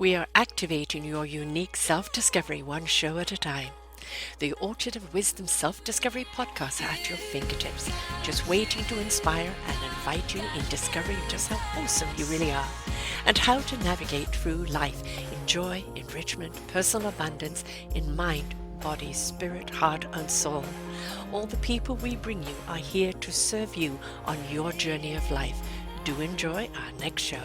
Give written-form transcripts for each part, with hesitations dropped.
We are activating your unique self-discovery one show at a time. The Orchard of Wisdom Self-Discovery podcast are at your fingertips, just waiting to inspire and invite you in discovering just how awesome you really are and how to navigate through life in joy, enrichment, personal abundance, in mind, body, spirit, heart, and soul. All the people we bring you are here to serve you on your journey of life. Do enjoy our next show.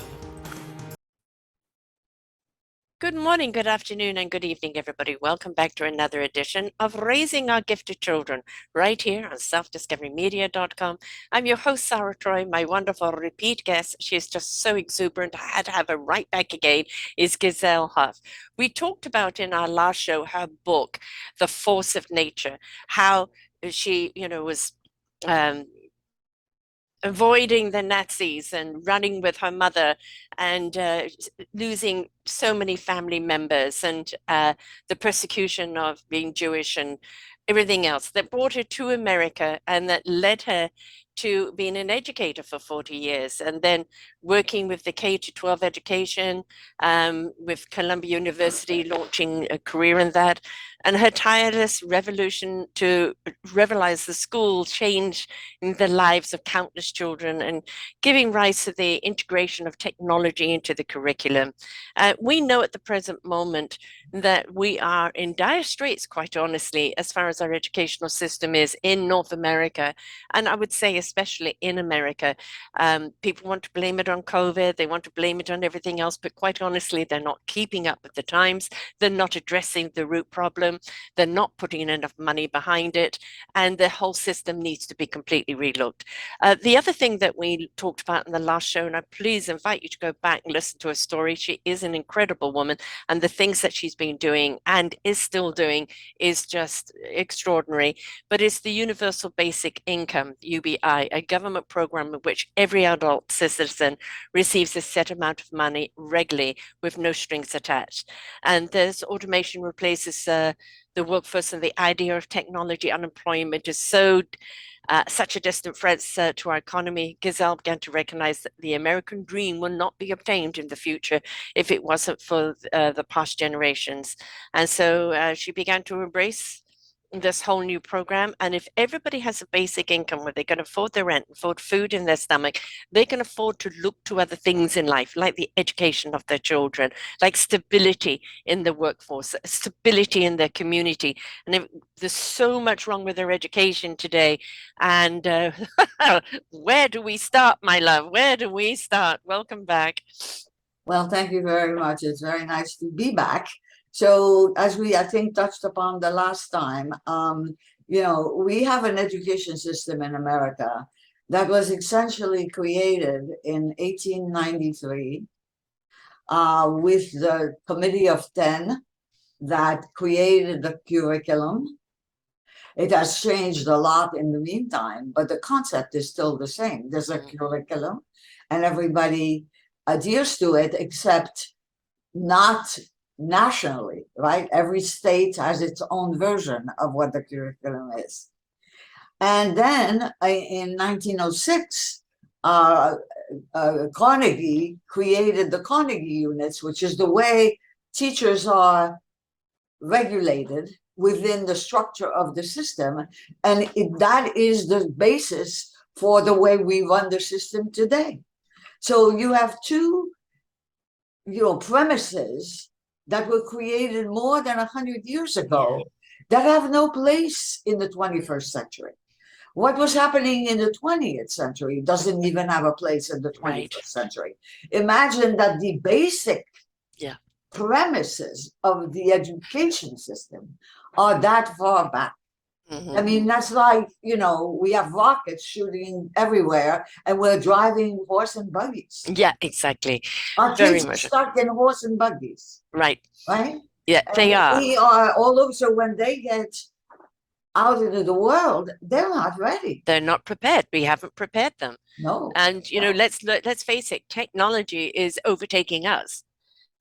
Good morning, good afternoon, and good evening, everybody. Welcome back to another edition of Raising Our Gifted Children, right here on selfdiscoverymedia.com. I'm your host, Sarah Troy. My wonderful repeat guest, she is just so exuberant, I had to have her right back again, is Gisele Huff. We talked about in our last show her book, The Force of Nature, how she, was avoiding the Nazis and running with her mother and losing so many family members and the persecution of being Jewish and everything else that brought her to America and that led her to being an educator for 40 years and then working with the K-12 education with Columbia University, launching a career in that, and her tireless revolution to revitalize the school, change in the lives of countless children and giving rise to the integration of technology into the curriculum. We know at the present moment that we are in dire straits, quite honestly, as far as our educational system is in North America. And I would say, especially in America, people want to blame it on COVID, they want to blame it on everything else, but quite honestly, they're not keeping up with the times, they're not addressing the root problem, they're not putting enough money behind it, and the whole system needs to be completely relooked. The other thing that we talked about in the last show, and I please invite you to go back and listen to her story, she is an incredible woman, and the things that she's been doing and is still doing is just extraordinary. But it's the Universal Basic Income, UBI, a government program in which every adult citizen receives a set amount of money regularly with no strings attached. And this automation replaces the workforce, and the idea of technology unemployment is such a distant threat to our economy. Gisele began to recognize that the American dream will not be obtained in the future if it wasn't for the past generations. And so she began to embrace this whole new program. And if everybody has a basic income where they can afford their rent, afford food in their stomach, they can afford to look to other things in life, like the education of their children, like stability in the workforce, stability in their community. And there's so much wrong with their education today. And where do we start, my love? Where do we start? Welcome back. Well, thank you very much. It's very nice to be back. So, as we, I think, touched upon the last time, we have an education system in America that was essentially created in 1893 with the Committee of 10 that created the curriculum. It has changed a lot in the meantime, but the concept is still the same. There's a curriculum, and everybody adheres to it, except not nationally, right? Every state has its own version of what the curriculum is. And then in 1906, Carnegie created the Carnegie units, which is the way teachers are regulated within the structure of the system. And that is the basis for the way we run the system today. So you have two, premises that were created more than 100 years ago that have no place in the 21st century. What was happening in the 20th century doesn't even have a place in the 21st century. Imagine that the basic premises of the education system are that far back. I mean, that's like, we have rockets shooting everywhere and we're driving horse and buggies. Yeah, exactly. Our kids are stuck in horse and buggies. Right. Right? Yeah, they are. We are all over. So when they get out into the world, they're not ready. They're not prepared. We haven't prepared them. No. And, let's face it, technology is overtaking us.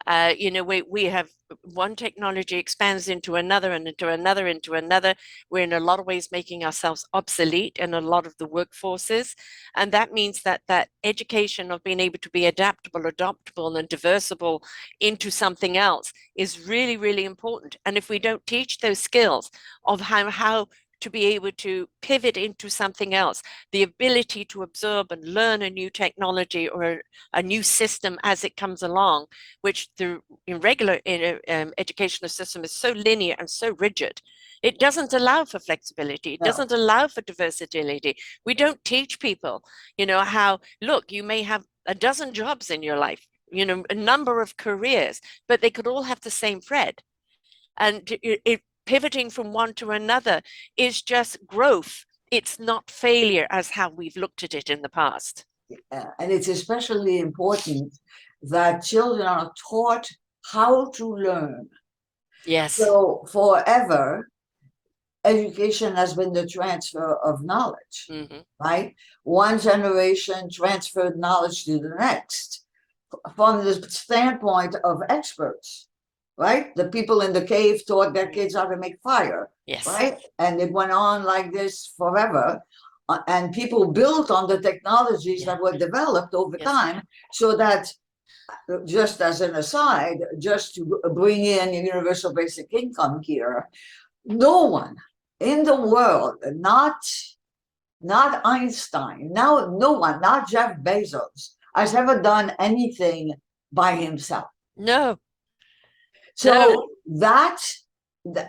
You know, we have one technology expands into another and into another, into another. We're in a lot of ways making ourselves obsolete in a lot of the workforces. And that means that that education of being able to be adaptable, adoptable, and diversible into something else is really, really important. And if we don't teach those skills of how to be able to pivot into something else, the ability to absorb and learn a new technology or a new system as it comes along, which the regular educational system is so linear and so rigid. It doesn't allow for flexibility. It No. doesn't allow for versatility. We don't teach people, you know, how, look, you may have a dozen jobs in your life, you know, a number of careers, but they could all have the same thread. And pivoting from one to another is just growth. It's not failure as how we've looked at it in the past. And it's especially important that children are taught how to learn. Yes. So forever, education has been the transfer of knowledge, Mm-hmm. right? One generation transferred knowledge to the next from the standpoint of experts, right? The people in the cave taught their kids how to make fire, Yes. right? And it went on like this forever. And people built on the technologies Yeah. that were developed over Yes. time, so that, just as an aside, just to bring in universal basic income here, no one in the world, not Einstein, no one, not Jeff Bezos, has ever done anything by himself. No. No. So that the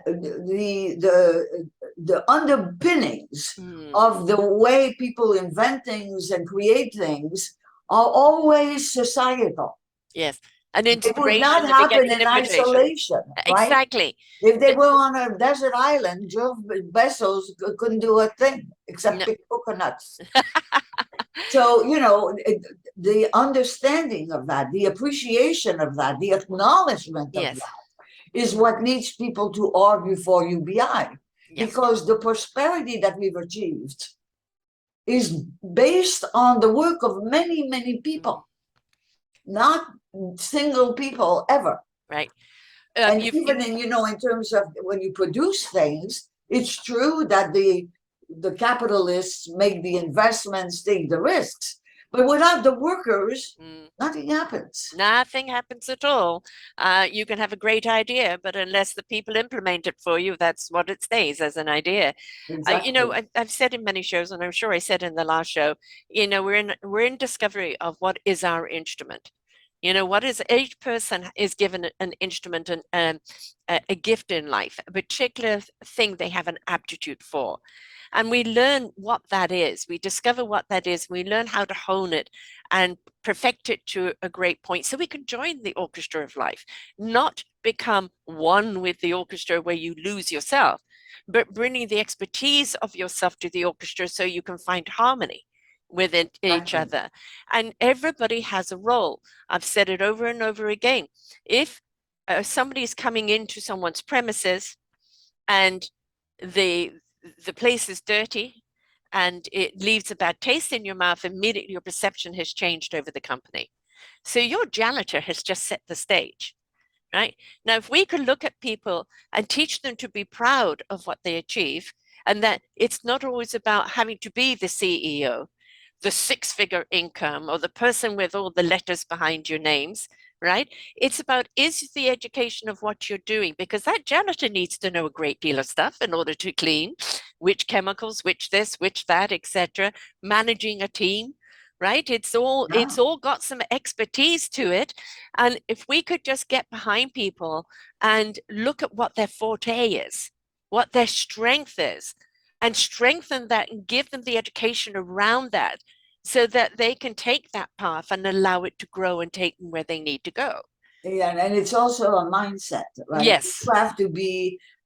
underpinnings Mm. of the way people invent things and create things are always societal. Yes. An It would not inspiration, the happen begetting in invitation. isolation, right? Exactly. If they But were on a desert island, Jeff Bezos couldn't do a thing except no. pick coconuts. So, the understanding of that, the appreciation of that, the acknowledgement of Yes. that is what leads people to argue for UBI. Yes. Because the prosperity that we've achieved is based on the work of many, many people, not single people ever. Right. And You've even in terms of when you produce things, it's true that the capitalists make the investments, take the risks, but without the workers, nothing happens. nothing happens at all. You can have a great idea, but unless the people implement it for you, that's what it stays as an idea. Exactly. I've said in many shows, and I'm sure I said in the last show, we're in discovery of what is our instrument. You know, what is each person is given an instrument and a gift in life, a particular thing they have an aptitude for. And we learn what that is. We discover what that is. We learn how to hone it and perfect it to a great point so we can join the orchestra of life, not become one with the orchestra where you lose yourself, but bringing the expertise of yourself to the orchestra so you can find harmony within each Exactly. other. And everybody has a role. I've said it over and over again. If somebody's coming into someone's premises and the the place is dirty and it leaves a bad taste in your mouth, immediately your perception has changed over the company. So your janitor has just set the stage, right? Now, if we could look at people and teach them to be proud of what they achieve, and that it's not always about having to be the CEO, the six-figure income, or the person with all the letters behind your names, right? It's about, is the education of what you're doing, because that janitor needs to know a great deal of stuff in order to clean, which chemicals, which this, which that, etc. Managing a team, right? It's all Yeah. got some expertise to it. And if we could just get behind people and look at what their forte is, what their strength is, and strengthen that and give them the education around that so that they can take that path and allow it to grow and take them where they need to go. Yeah, and it's also a mindset, right? Yes.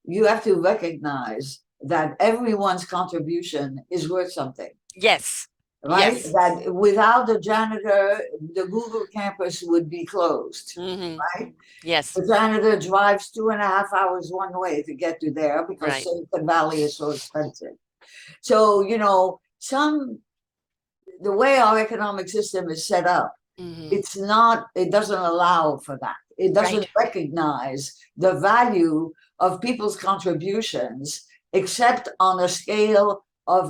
You have to recognize that everyone's contribution is worth something, Yes. right? Yes. That without the janitor, the Google campus would be closed, Mm-hmm. right? Yes. The janitor drives 2.5 hours one way to get to there because Right. Silicon Valley is so expensive. So, the way our economic system is set up, Mm-hmm. it doesn't allow for that. It doesn't Right. recognize the value of people's contributions except on a scale of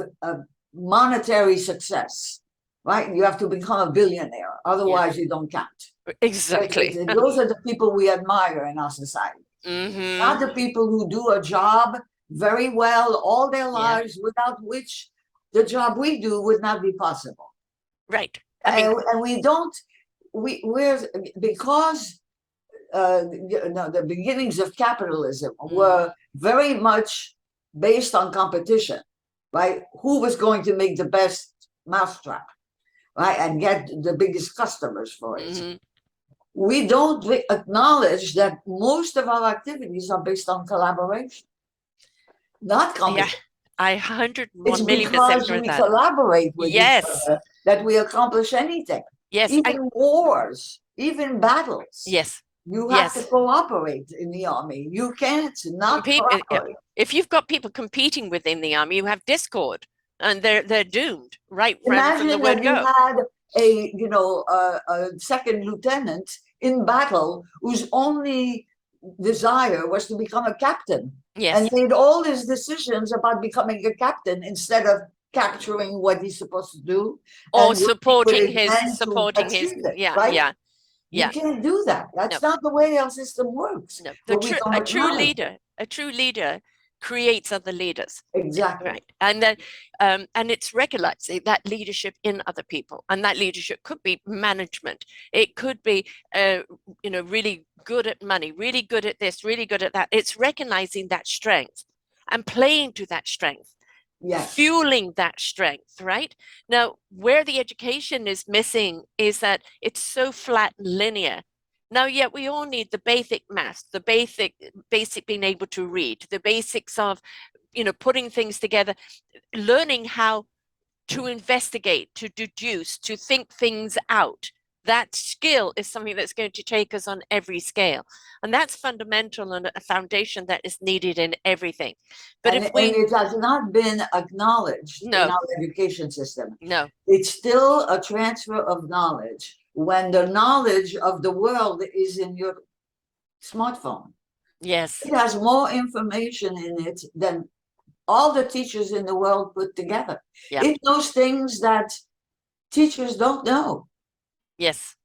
monetary success, right? You have to become a billionaire, Yeah. otherwise you don't count. Exactly. Those are the people we admire in our society, not Mm-hmm. the people who do a job very well all their Yeah. lives, without which the job we do would not be possible. Right. I mean, And we don't, we're, because the beginnings of capitalism mm, were very much based on competition, right? Who was going to make the best mousetrap, right? And get the biggest customers for it. mm-hmm. We don't acknowledge that most of our activities are based on collaboration, not Yeah. competition. I It's 101 million percent because agree with we that. collaborate with each Yes. other that we accomplish anything. Yes. Even wars, even battles. Yes. You have to Yes. cooperate in the army. You can't not cooperate. If you've got people competing within the army, you have discord, and they're doomed right from the Imagine word that you go. had a second lieutenant in battle whose only desire was to become a captain, and Yes. made all his decisions about becoming a captain instead of capturing what he's supposed to do Or and working with his men to supporting his, achieve it, yeah, right? yeah, You yeah. can't do that. No, That's not the way our system works, no. but we don't acknowledge it. A true leader creates other leaders. Exactly. Right. And then and it's recognizing that leadership in other people. And that leadership could be management. It could be really good at money, really good at this, really good at that. It's recognizing that strength and playing to that strength, Yes. fueling that strength, right? Now, where the education is missing is that it's so flat and linear. Now, yet we all need the basic math, the basic being able to read, the basics of, putting things together, learning how to investigate, to deduce, to think things out. That skill is something that's going to take us on every scale. And that's fundamental and a foundation that is needed in everything. But And, if and we, it has not been acknowledged in no, our education system. no, It's still a transfer of knowledge when the knowledge of the world is in your smartphone. yes, It has more information in it than all the teachers in the world put together. yeah, It knows things that teachers don't know. yes.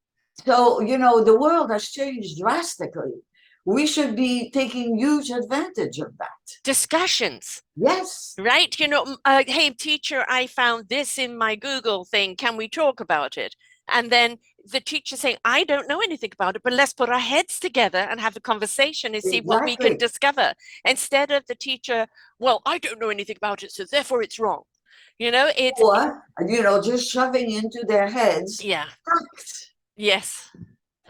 So, the world has changed drastically. We should be taking huge advantage of that. Discussions, Yes, right? Hey, teacher, I found this in my Google thing. Can we talk about it? And then the teacher saying, I don't know anything about it, but let's put our heads together and have a conversation and see what we can exactly. discover. Instead of the teacher, well, I don't know anything about it, so therefore it's wrong. It's, Or, just shoving into their heads yeah, facts, yes,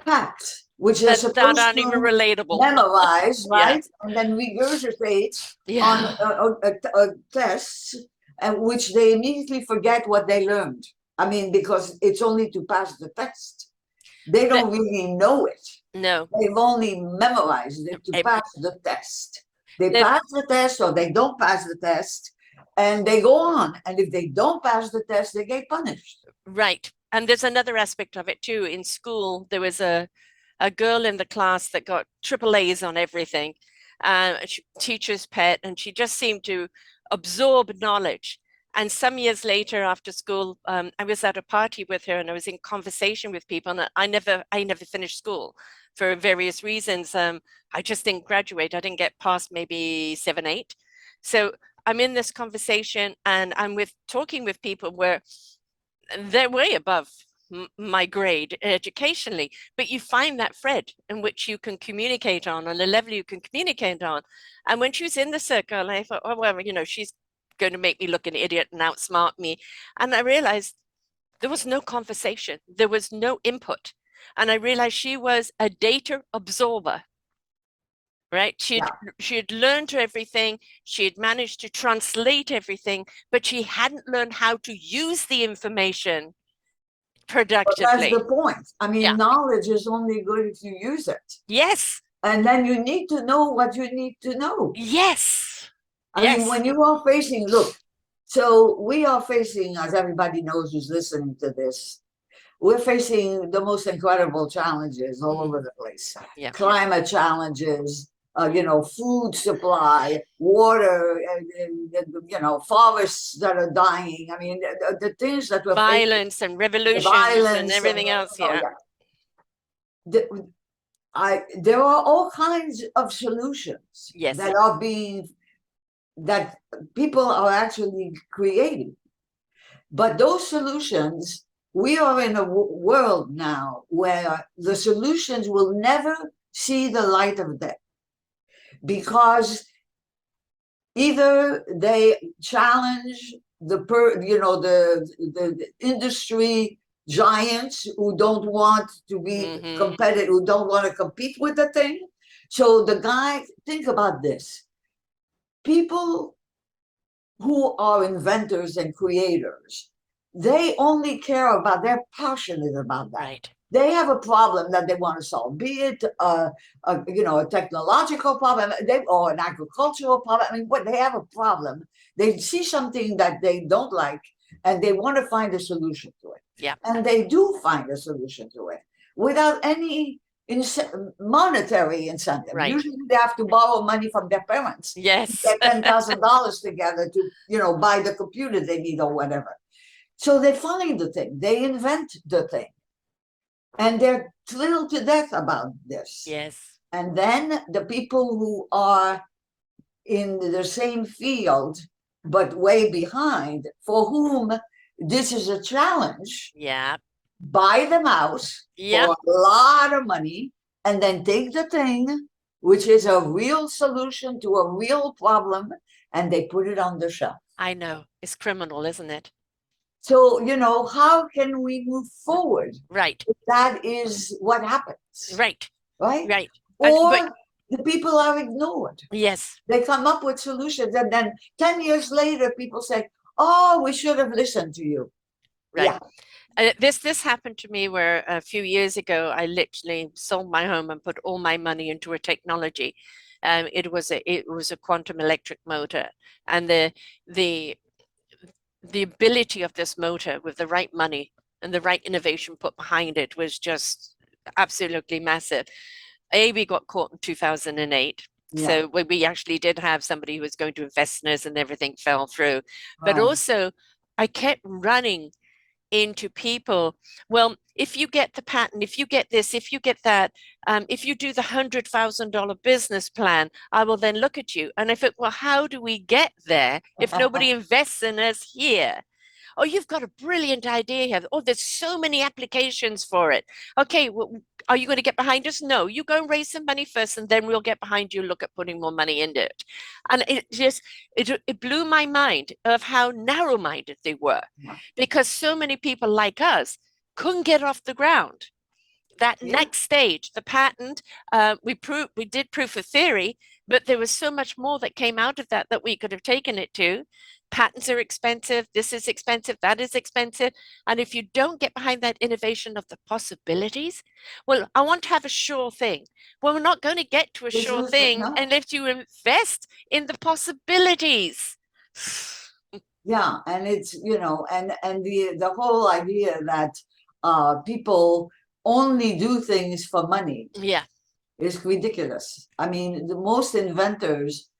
facts, which they're that supposed aren't even to relatable. memorize, Yeah, right? And then regurgitate on yeah. tests, and which they immediately forget what they learned. I mean, because it's only to pass the test. They That, don't really know it. no, They've only memorized it to it, pass the test. They that, pass the test or they don't pass the test, and they go on. And if they don't pass the test, they get punished. right. And there's another aspect of it too. In school, there was a girl in the class that got triple A's on everything, teacher's pet, and she just seemed to absorb knowledge. And some years later, after school, I was at a party with her, and I was in conversation with people. And I never finished school for various reasons. I just didn't graduate. I didn't get past maybe 7, 8. So I'm in this conversation, and I'm talking with people where they're way above my grade educationally, but you find that thread in which you can communicate on a level you can communicate on. And when she was in the circle, I thought, oh, well, she's going to make me look an idiot and outsmart me. And I realized there was no conversation, there was no input. And I realized she was a data absorber, right? Yeah. She'd learned everything, she had managed to translate everything, but she hadn't learned how to use the information But that's the productively. point. I Yeah. mean, knowledge is only good if you use it. Yes. And then you need to know what you need to know. Yes. I mean, Yes. when you are facing, look, so we are facing, as everybody knows who's listening to this, we're facing the most incredible challenges all over the place. Yeah. Climate challenges, food supply, water, forests that are dying. I mean, the things that we're facing, Violence and the revolutions and violence, everything else. Yeah. yeah. There are all kinds of solutions Yes. that people are actually creating. But those solutions, we are in a world now where the solutions will never see the light of day, because either they challenge the industry giants who don't want to be competitive, who don't want to compete with the thing. So think about this. People who are inventors and creators, they only care about, they're passionate about that. Right. They have a problem that they want to solve, be it a technological problem, or an agricultural problem. I mean, what they have a problem, they see something that they don't like, and they want to find a solution to it. Yeah. And they do find a solution to it without any monetary incentive. Right. Usually they have to borrow money from their parents. Yes. Get $10,000 together to buy the computer they need or whatever. So they find the thing, they invent the thing, and they're thrilled to death about this. Yes. And then the people who are in the same field but way behind, for whom this is a challenge, Yeah. buy the mouse for a lot of money, and then take the thing, which is a real solution to a real problem, and they put it on the shelf. I know. It's criminal, isn't it? So, how can we move forward? Right. That is what happens. Right. Right? Right. Or the people are ignored. Yes. They come up with solutions, and then 10 years later, people say, oh, we should have listened to you. Right. Yeah. This happened to me where a few years ago, I literally sold my home and put all my money into a technology. It was a quantum electric motor, and the ability of this motor with the right money and the right innovation put behind it was just absolutely massive. We got caught in 2008. Yeah. So we actually did have somebody who was going to invest in us, and everything fell through. But also, I kept running into people. Well, if you get the patent, if you get this, if you get that, if you do the $100,000 business plan, I will then look at you. And I thought, well, how do we get there if nobody invests in us here? Oh, you've got a brilliant idea here. Oh, there's so many applications for it. Okay, well, are you going to get behind us? No, you go and raise some money first, and then we'll get behind you, look at putting more money into it. And it blew my mind of how narrow-minded they were, because so many people like us couldn't get off the ground. That next stage, the patent, we did proof of theory, but there was so much more that came out of that we could have taken it to. Patents are expensive. This is expensive. That is expensive. And if you don't get behind that innovation of the possibilities, well, I want to have a sure thing. Well, we're not going to get to a sure thing unless you invest in the possibilities. Yeah, and it's, and the whole idea that people only do things for money. Yeah. Is ridiculous. I mean, the most inventors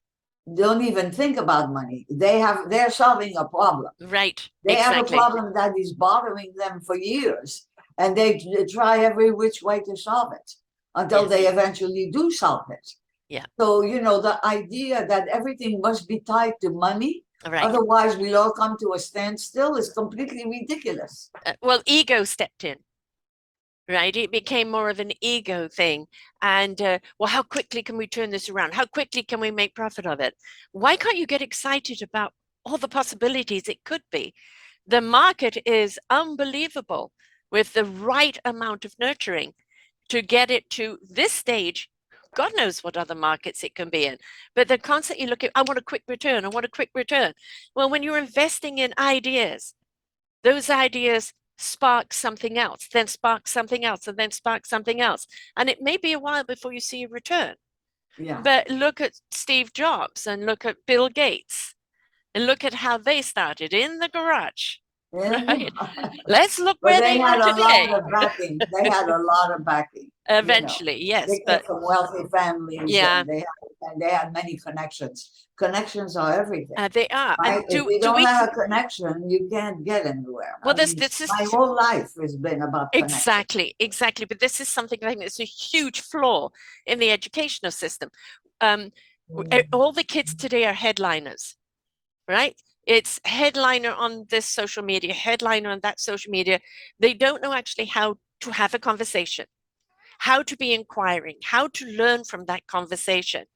don't even think about money. They're solving a problem. Right. They have a problem that is bothering them for years, and they try every which way to solve it until they eventually do solve it. Yeah. So, the idea that everything must be tied to money, otherwise we'll all come to a standstill, is completely ridiculous. Well, ego stepped in. Right? It became more of an ego thing. And, well, how quickly can we turn this around? How quickly can we make profit of it? Why can't you get excited about all the possibilities it could be? The market is unbelievable with the right amount of nurturing to get it to this stage. God knows what other markets it can be in, but they're constantly looking, I want a quick return. I want a quick return. Well, when you're investing in ideas, those ideas spark something else, then spark something else, and then spark something else. And it may be a while before you see a return. Yeah. But look at Steve Jobs and look at Bill Gates and look at how they started in the garage. right? Let's look But where they they are had a lot today. of backing. They had a lot of backing, you know. Eventually, yes, They came but from wealthy families yeah, and they had many connections. Connections are everything, they are. right? And If you do don't we? have a connection, you can't get anywhere. Well, I mean, this is my whole life has been about connection. exactly. But this is something I think that's a huge flaw in the educational system. Um, Mm. all the kids today are headliners, right? It's headliner on this social media, headliner on that social media. They don't know actually how to have a conversation, how to be inquiring, how to learn from that conversation.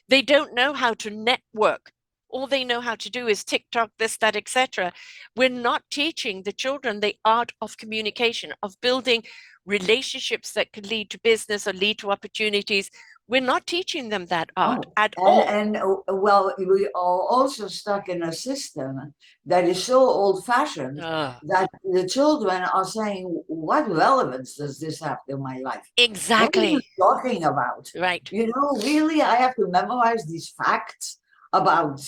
They don't know how to network. All they know how to do is TikTok, this, that, etc. We're not teaching the children the art of communication, of building relationships that could lead to business or lead to opportunities. We're not teaching them that art Oh, at all. well, we are also stuck in a system that is so old-fashioned Oh, that the children are saying, "What relevance does this have to my life? What are you exactly. talking about? Right. You know, really, I have to memorize these facts about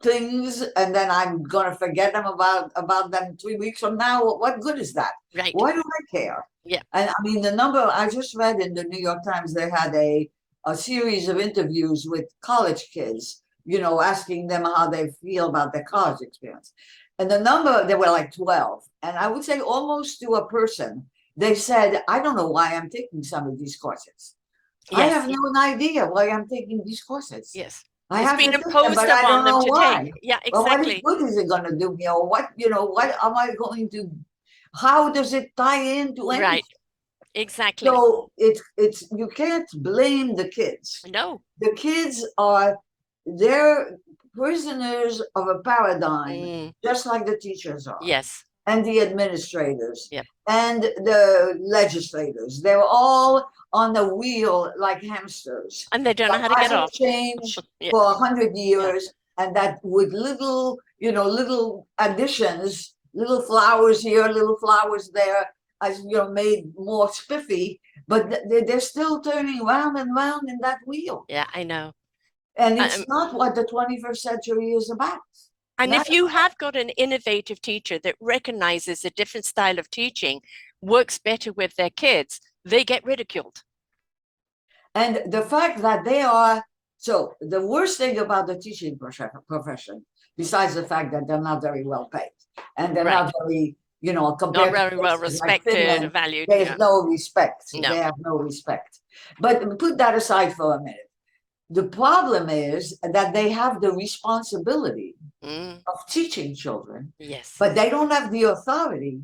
things, and then I'm gonna forget them about them 3 weeks from now. What good is that? Right. Why do I care?" Yeah. And I mean, the number I just read in the New York Times, they had a series of interviews with college kids, you know, asking them how they feel about their college experience. And the number, there were like 12. And I would say almost to a person, they said, I don't know why I'm taking some of these courses. I Yes. have no idea why I'm taking these courses. Yes. I It's have been to take them, imposed but I upon don't them know to take. why. Yeah, Well, what is exactly. good is it going to do me? Or what, you know, what am I going to, how does it tie into anything? Right. Exactly. So it's you can't blame the kids. No. The kids are they're prisoners of a paradigm, Mm, just like the teachers are, yes. and the administrators Yep. and the legislators. They're all on the wheel like hamsters And they don't know that how to get hasn't off. changed Yeah. for 100 Yeah. years, and that with little, you know, little additions, little flowers here, little flowers there, as you know, made more spiffy, but they're still turning round and round in that wheel. Yeah, I know. And Um, it's not what the 21st century is about. and Not if you have got an innovative teacher that recognizes a different style of teaching works better with their kids, they get ridiculed. and the fact that they are so the worst thing about the teaching profession, besides the fact that they're not very well paid and they're Right. not very, you know, Not compared to very well places like respected or Finland, valued. there's Yeah. no respect. No. They have no respect. But put that aside for a minute. The problem is that they have the responsibility Mm, of teaching children, yes. but they don't have the authority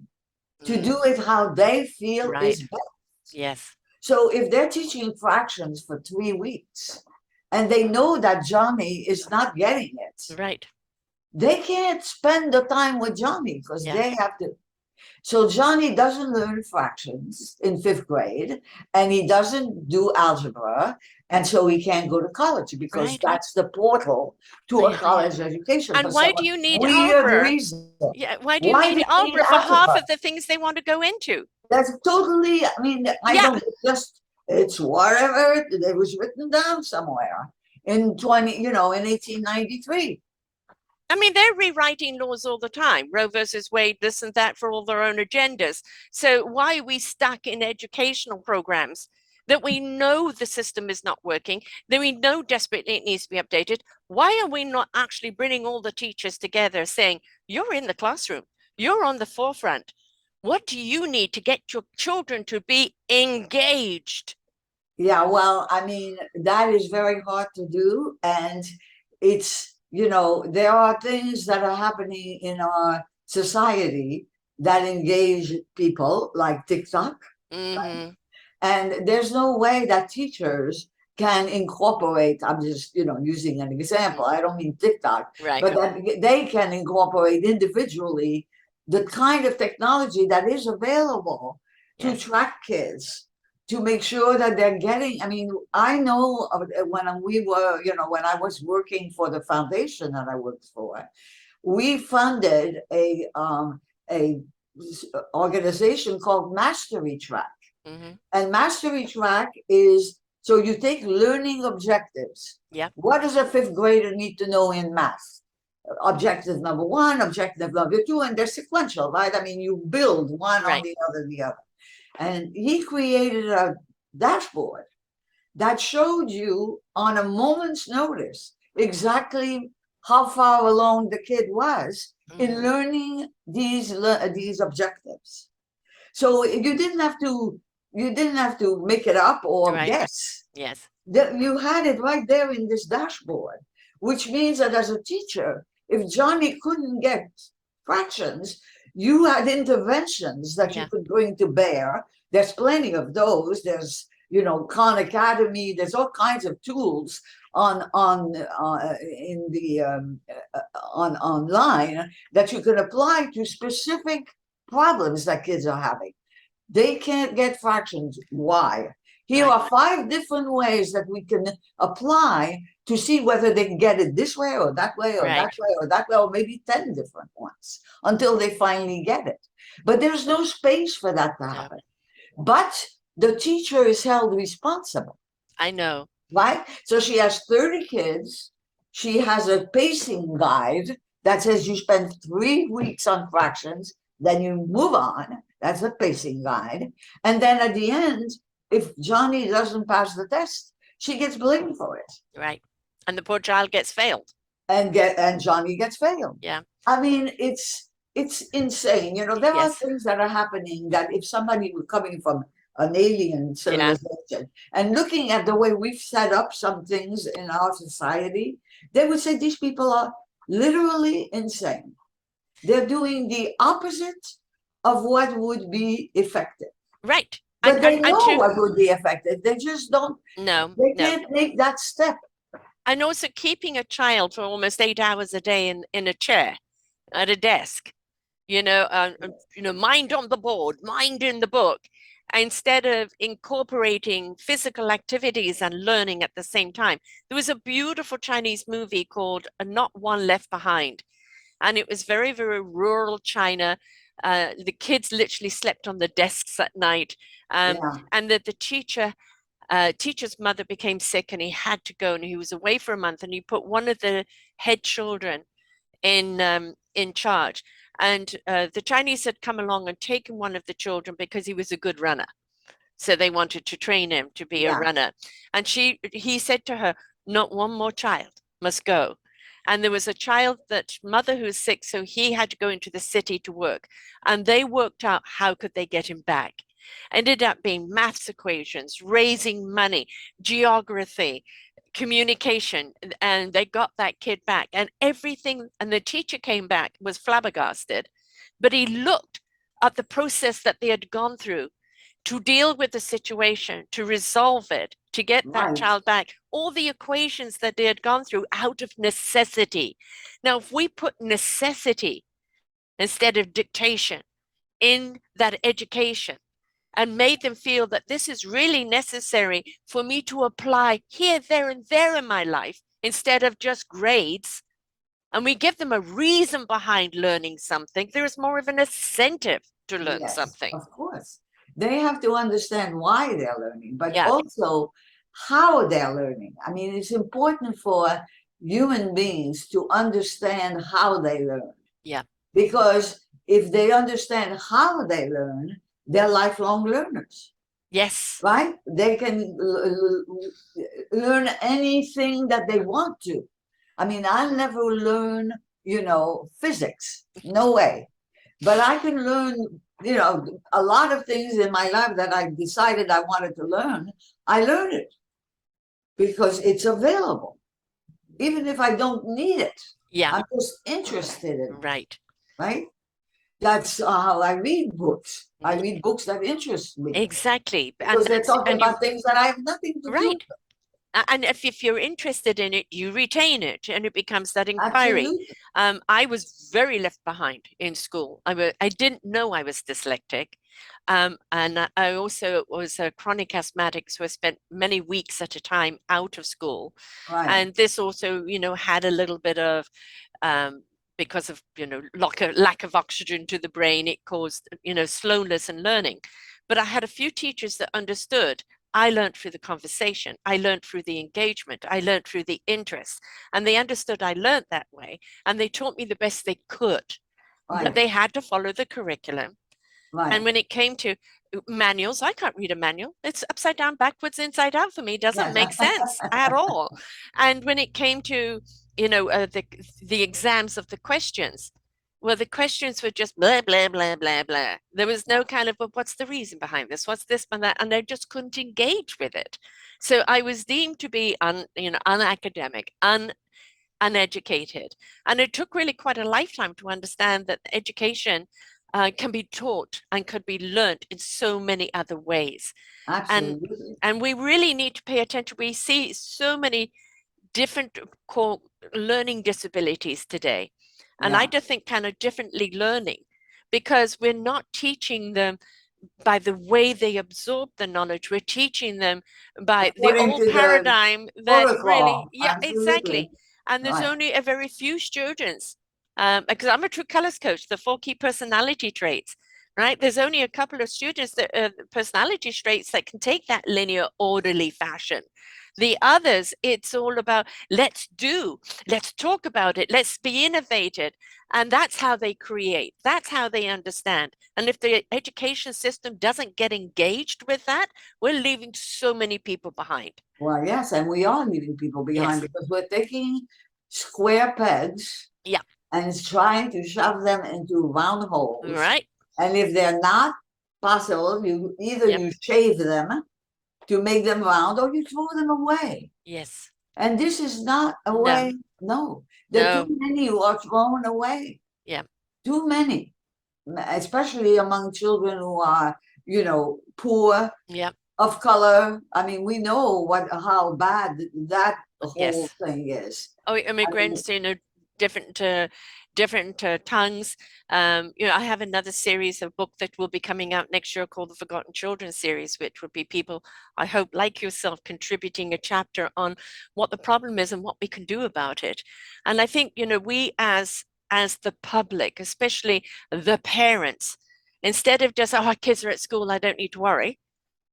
to Mm, do it how they feel is right. best. Yes. So if they're teaching fractions for 3 weeks and they know that Johnny is not getting it, Right. they can't spend the time with Johnny because Yeah. they have to. So Johnny doesn't learn fractions in fifth grade and he doesn't do algebra. And so he can't go to college because Right. that's the portal to I a agree. college education for And why some do you need weird algebra? reason. Yeah. Why do you Why do need you need algebra for half algebra? of the things they want to go into? That's totally, I mean, I Yeah. don't just, it's whatever, it was written down somewhere in 20, you know, in 1893. I mean, they're rewriting laws all the time, Roe versus Wade, this and that for all their own agendas. So why are we stuck in educational programs that we know the system is not working, that we know desperately it needs to be updated? Why are we not actually bringing all the teachers together saying, you're in the classroom, you're on the forefront. What do you need to get your children to be engaged? Yeah, well, I mean, that is very hard to do. And it's, you know, there are things that are happening in our society that engage people like TikTok. Mm-hmm. And there's no way that teachers can incorporate, I'm just, you know, using an example, I don't mean TikTok, Right. but that they can incorporate individually the kind of technology that is available to Yes. track kids, to make sure that they're getting, I mean, I know when we were, you know, when I was working for the foundation that I worked for, we funded a organization called Mastery Track. Mm-hmm. And mastery track is so you take learning objectives. Yeah. What does a fifth grader need to know in math? objective number one, objective number two, and they're sequential, right? I mean, you build one on Right. the other. And he created a dashboard that showed you on a moment's notice exactly how far along the kid was in Mm. learning these objectives. So you didn't have to make it up or Right. guess. Yes. You had it right there in this dashboard, which means that as a teacher, if Johnny couldn't get fractions, you had interventions that you Yeah. could bring to bear. There's plenty of those. There's, Khan Academy. There's all kinds of tools on in the on online that you can apply to specific problems that kids are having. They can't get fractions. Why? Here Right. are 5 different ways that we can apply to see whether they can get it this way or that way or that Right. way or that way, or maybe 10 different ones until they finally get it. But there's no space for that to No, happen. But the teacher is held responsible, I know. right? So she has 30 kids. She has a pacing guide that says you spend 3 weeks on fractions, then you move on. That's a pacing guide. And then at the end, if Johnny doesn't pass the test, she gets blamed for it. Right. And the poor child gets failed. And Johnny gets failed. Yeah. I mean, it's insane. There are Yes. things that are happening that if somebody were coming from an alien Yeah. civilization and looking at the way we've set up some things in our society, they would say these people are literally insane. They're doing the opposite of what would be effective. Right. But they And know to what would be effective. They just don't, no, they no. can't make that step. And also keeping a child for almost 8 hours a day in a chair at a desk, mind on the board, mind in the book, instead of incorporating physical activities and learning at the same time. There was a beautiful Chinese movie called Not One Left Behind, and it was very, very rural China. The kids literally slept on the desks at night, Yeah, and that the teacher's mother became sick and he had to go and he was away for a month and he put one of the head children in charge. And the Chinese had come along and taken one of the children because he was a good runner. So they wanted to train him to be a yeah, runner. And he said to her, not one more child must go. And there was a child that mother who was sick, so he had to go into the city to work. And they worked out how could they get him back. Ended up being maths equations, raising money, geography, communication, and they got that kid back. And everything, and the teacher came back, was flabbergasted, but he looked at the process that they had gone through to deal with the situation, to resolve it, to get that right. child back, all the equations that they had gone through out of necessity. Now, if we put necessity instead of dictation in that education and made them feel that this is really necessary for me to apply here, there, and there in my life instead of just grades, and we give them a reason behind learning something, there is more of an incentive to learn Yes, something. of course. They have to understand why they're learning, but Yeah, also how they're learning. I mean, it's important for human beings to understand how they learn, yeah, because if they understand how they learn, they're lifelong learners, yes, right? They can learn anything that they want to. I mean, I'll never learn, physics. No way. But I can learn, a lot of things in my life that I decided I wanted to learn. I learned it because it's available, even if I don't need it. yeah, I'm just interested in it, right, right? That's how I read books. I read books that interest me exactly. because they're talking And you, about things that I have nothing to do with. right. And if you're interested in it, you retain it and it becomes that inquiry. Absolutely. I was very left behind in school. I didn't know I was dyslexic. And I also was a chronic asthmatic, so I spent many weeks at a time out of school. Right. And this also, had a little bit of, because of, lack of oxygen to the brain, it caused, slowness in learning. But I had a few teachers that understood I learned through the conversation. I learned through the engagement. I learned through the interest. And they understood I learned that way. And they taught me the best they could. But Right. they had to follow the curriculum. And Right. when it came to manuals, I can't read a manual. It's upside down, backwards, inside out for me. It doesn't Yes. make sense at all. And when it came to, the exams of the questions, well, the questions were just blah, blah, blah, blah, blah. There was no kind of, well, what's the reason behind this? What's this and that? And I just couldn't engage with it. So I was deemed to be unacademic, uneducated. And it took really quite a lifetime to understand that education can be taught and could be learned in so many other ways. And Absolutely. and we really need to pay attention. We see so many different core learning disabilities today. And I Yeah. just think kind of differently learning because we're not teaching them by the way they absorb the knowledge. We're teaching them by the According old to the paradigm that really, protocol. yeah, Absolutely. exactly. And there's Right. only a very few students, because I'm a true colors coach, the 4 key personality traits, right? There's only a couple of students that personality traits that can take that linear, orderly fashion. The others, it's all about let's talk about it, let's be innovative. And that's how they create, that's how they understand. And if the education system doesn't get engaged with that, we're leaving so many people behind. Well, yes, and we are leaving people behind Yes. because we're taking square pegs Yeah. and trying to shove them into round holes. Right. And if they're not possible, either Yep. you shave them to make them round or you throw them away. Yes. And this is not a No. way. No, there are too No. many who are thrown away. Yeah. Too many, especially among children who are, poor, Yeah. of color. I mean, we know how bad that whole Yes. thing is. Oh, I mean, immigrants, different different tongues. I have another series of book that will be coming out next year called the Forgotten Children series, which would be people, I hope, like yourself, contributing a chapter on what the problem is and what we can do about it. And I think, we as the public, especially the parents, instead of just, oh, our kids are at school, I don't need to worry.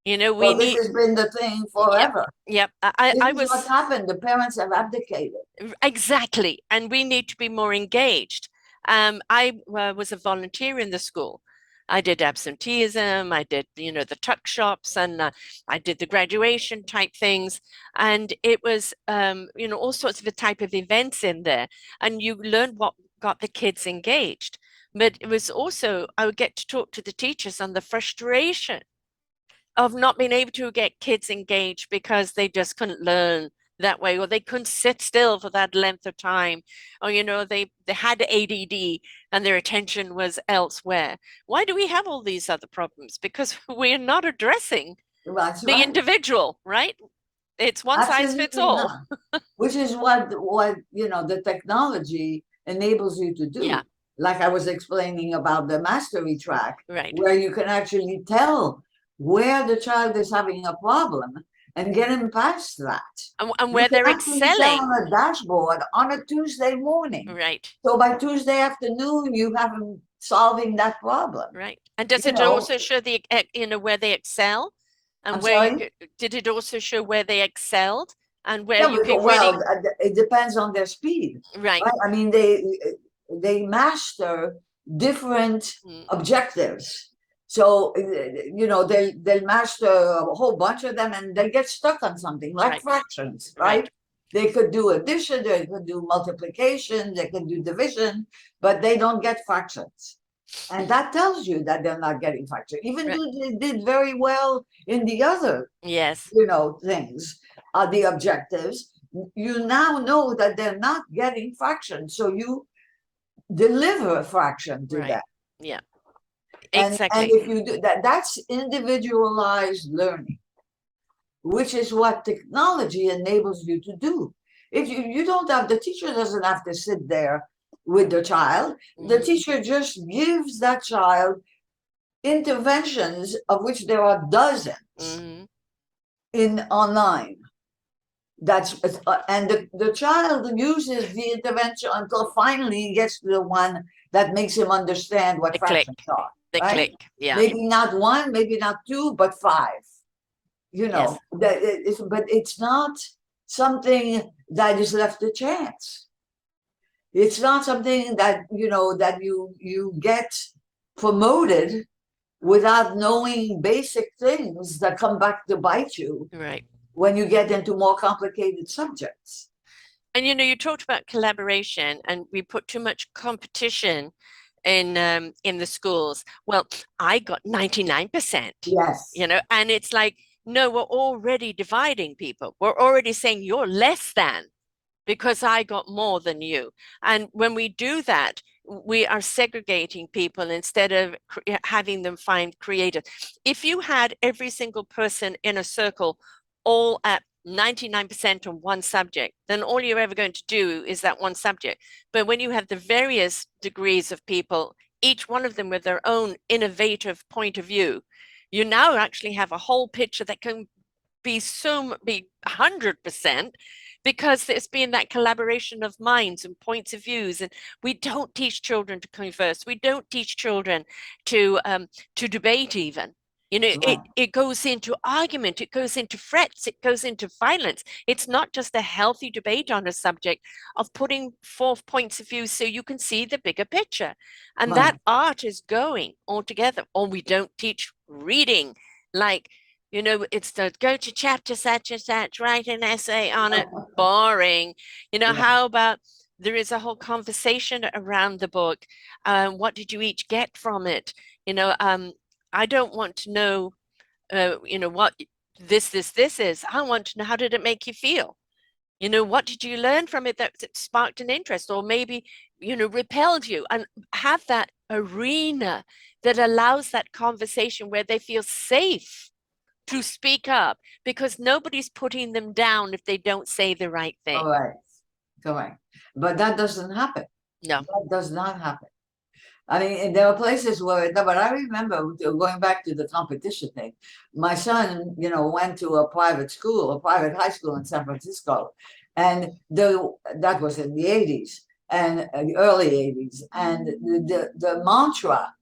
We well, this need, has been the thing yep, forever. yep. I, This I is what was happened. The parents have abdicated. Exactly. And we need to be more engaged. I was a volunteer in the school. I did absenteeism, I did, the tuck shops, and I did the graduation type things. And it was, all sorts of the type of events in there. And you learned what got the kids engaged. But it was also, I would get to talk to the teachers on the frustration of not being able to get kids engaged because they just couldn't learn that way, or they couldn't sit still for that length of time, or they had ADD and their attention was elsewhere. Why do we have all these other problems? Because we're not addressing That's the right. individual, right? It's one size fits Absolutely all. not. Which is what the technology enables you to Yeah, do. Like I was explaining about the mastery track, right. where you can actually tell where the child is having a problem and get him past that. And You where can they're actually tell excelling, on a dashboard on a Tuesday morning. right, So by Tuesday afternoon, you have them solving that problem. right. And does You it know, also show where they excel, I'm and sorry. did it also show where they excelled and where Yeah, you could well, really, it depends on their speed, right? right? I mean, they master different Mm, objectives. So they'll master a whole bunch of them, and they get stuck on something like right, fractions, right? right, They could do addition, they could do multiplication, they could do division, but they don't get fractions. And that tells you that they're not getting fractions, even right. though they did very well in the other Yes, things are the objectives. You now know that they're not getting fractions, so you deliver a fraction to right. them. Yeah, And exactly. if you do that, that's individualized learning, which is what technology enables you to do. If you don't have, the teacher doesn't have to sit there with the child. The Mhm. teacher just gives that child interventions, of which there are dozens Mhm. in online. That's and the child uses the intervention until finally he gets to the one that makes him understand what The click, fractions are, the right? click. Yeah, Maybe not one, maybe not two, but five. you Yes. know, but it's not something that is left to chance. It's not something that, that you get promoted without knowing basic things that come back to bite you Right. when you get into more complicated subjects. And you talked about collaboration, and we put too much competition in the schools. Well, I got 99%, Yes. and it's like, no, we're already dividing people. We're already saying you're less than because I got more than you. And when we do that, we are segregating people instead of having them find creative. If you had every single person in a circle all at 99% on one subject, then all you're ever going to do is that one subject. But when you have the various degrees of people, each one of them with their own innovative point of view, you now actually have a whole picture that can be 100%, because there's been that collaboration of minds and points of views. And we don't teach children to converse. We don't teach children to debate even. Right. It goes into argument, it goes into threats, it goes into violence. It's not just a healthy debate on a subject of putting forth points of view so you can see the bigger picture. And Right. that art is going altogether. Or we don't teach reading, like, it's the go to chapter such and such, write an essay on it. Boring. Yeah. How about there is a whole conversation around the book? What did you each get from it? I don't want to know, what this is. I want to know, how did it make you feel? What did you learn from it that sparked an interest, or maybe, repelled you? And have that arena that allows that conversation where they feel safe to speak up, because nobody's putting them down if they don't say the right All thing. right. Correct. But that doesn't happen. No. That does not happen. I mean, there are places where, no, but I remember going back to the competition thing. My son, went to a private school, a private high school in San Francisco, and that was in the 80s and the early 80s. And the mantra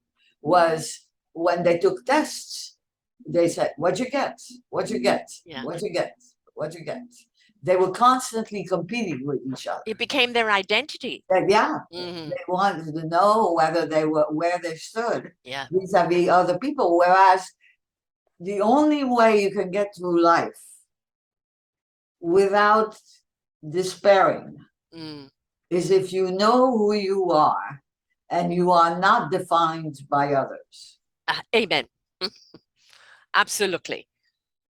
was, when they took tests, they said, "What'd you get? What'd you get? Yeah. What'd you get? What'd you get?" They were constantly competing with each other. It became their identity. Yeah, Hmm. they wanted to know whether they were where they stood Yeah. vis-a-vis other people. Whereas the only way you can get through life without despairing Mm. is if you know who you are and you are not defined by others. Amen. Absolutely.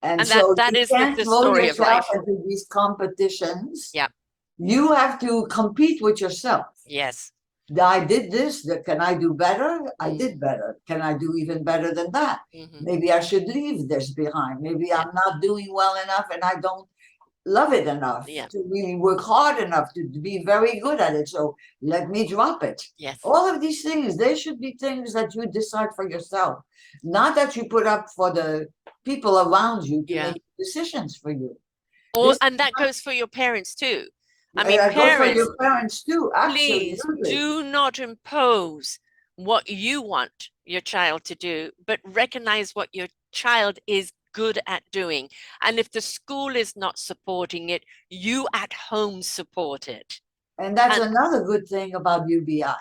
And And that so that you is can't the throw story of yourself life. into these competitions. Yeah. You have to compete with yourself. Yes. I did this, can I do better? I Mm. did better. Can I do even better than that? Hmm. Maybe I should leave this behind. Maybe Yeah. I'm not doing well enough and I don't love it enough Yeah. to really work hard enough to be very good at it. So let me drop it. Yes. All of these things, they should be things that you decide for yourself, not that you put up for the people around you to Yeah. make decisions for you. And that goes for your parents too. I mean, That goes for parents, your parents too. please Absolutely. do not impose what you want your child to do, but recognize what your child is good at doing. And if the school is not supporting it, you at home support it. And that's And another good thing about UBI,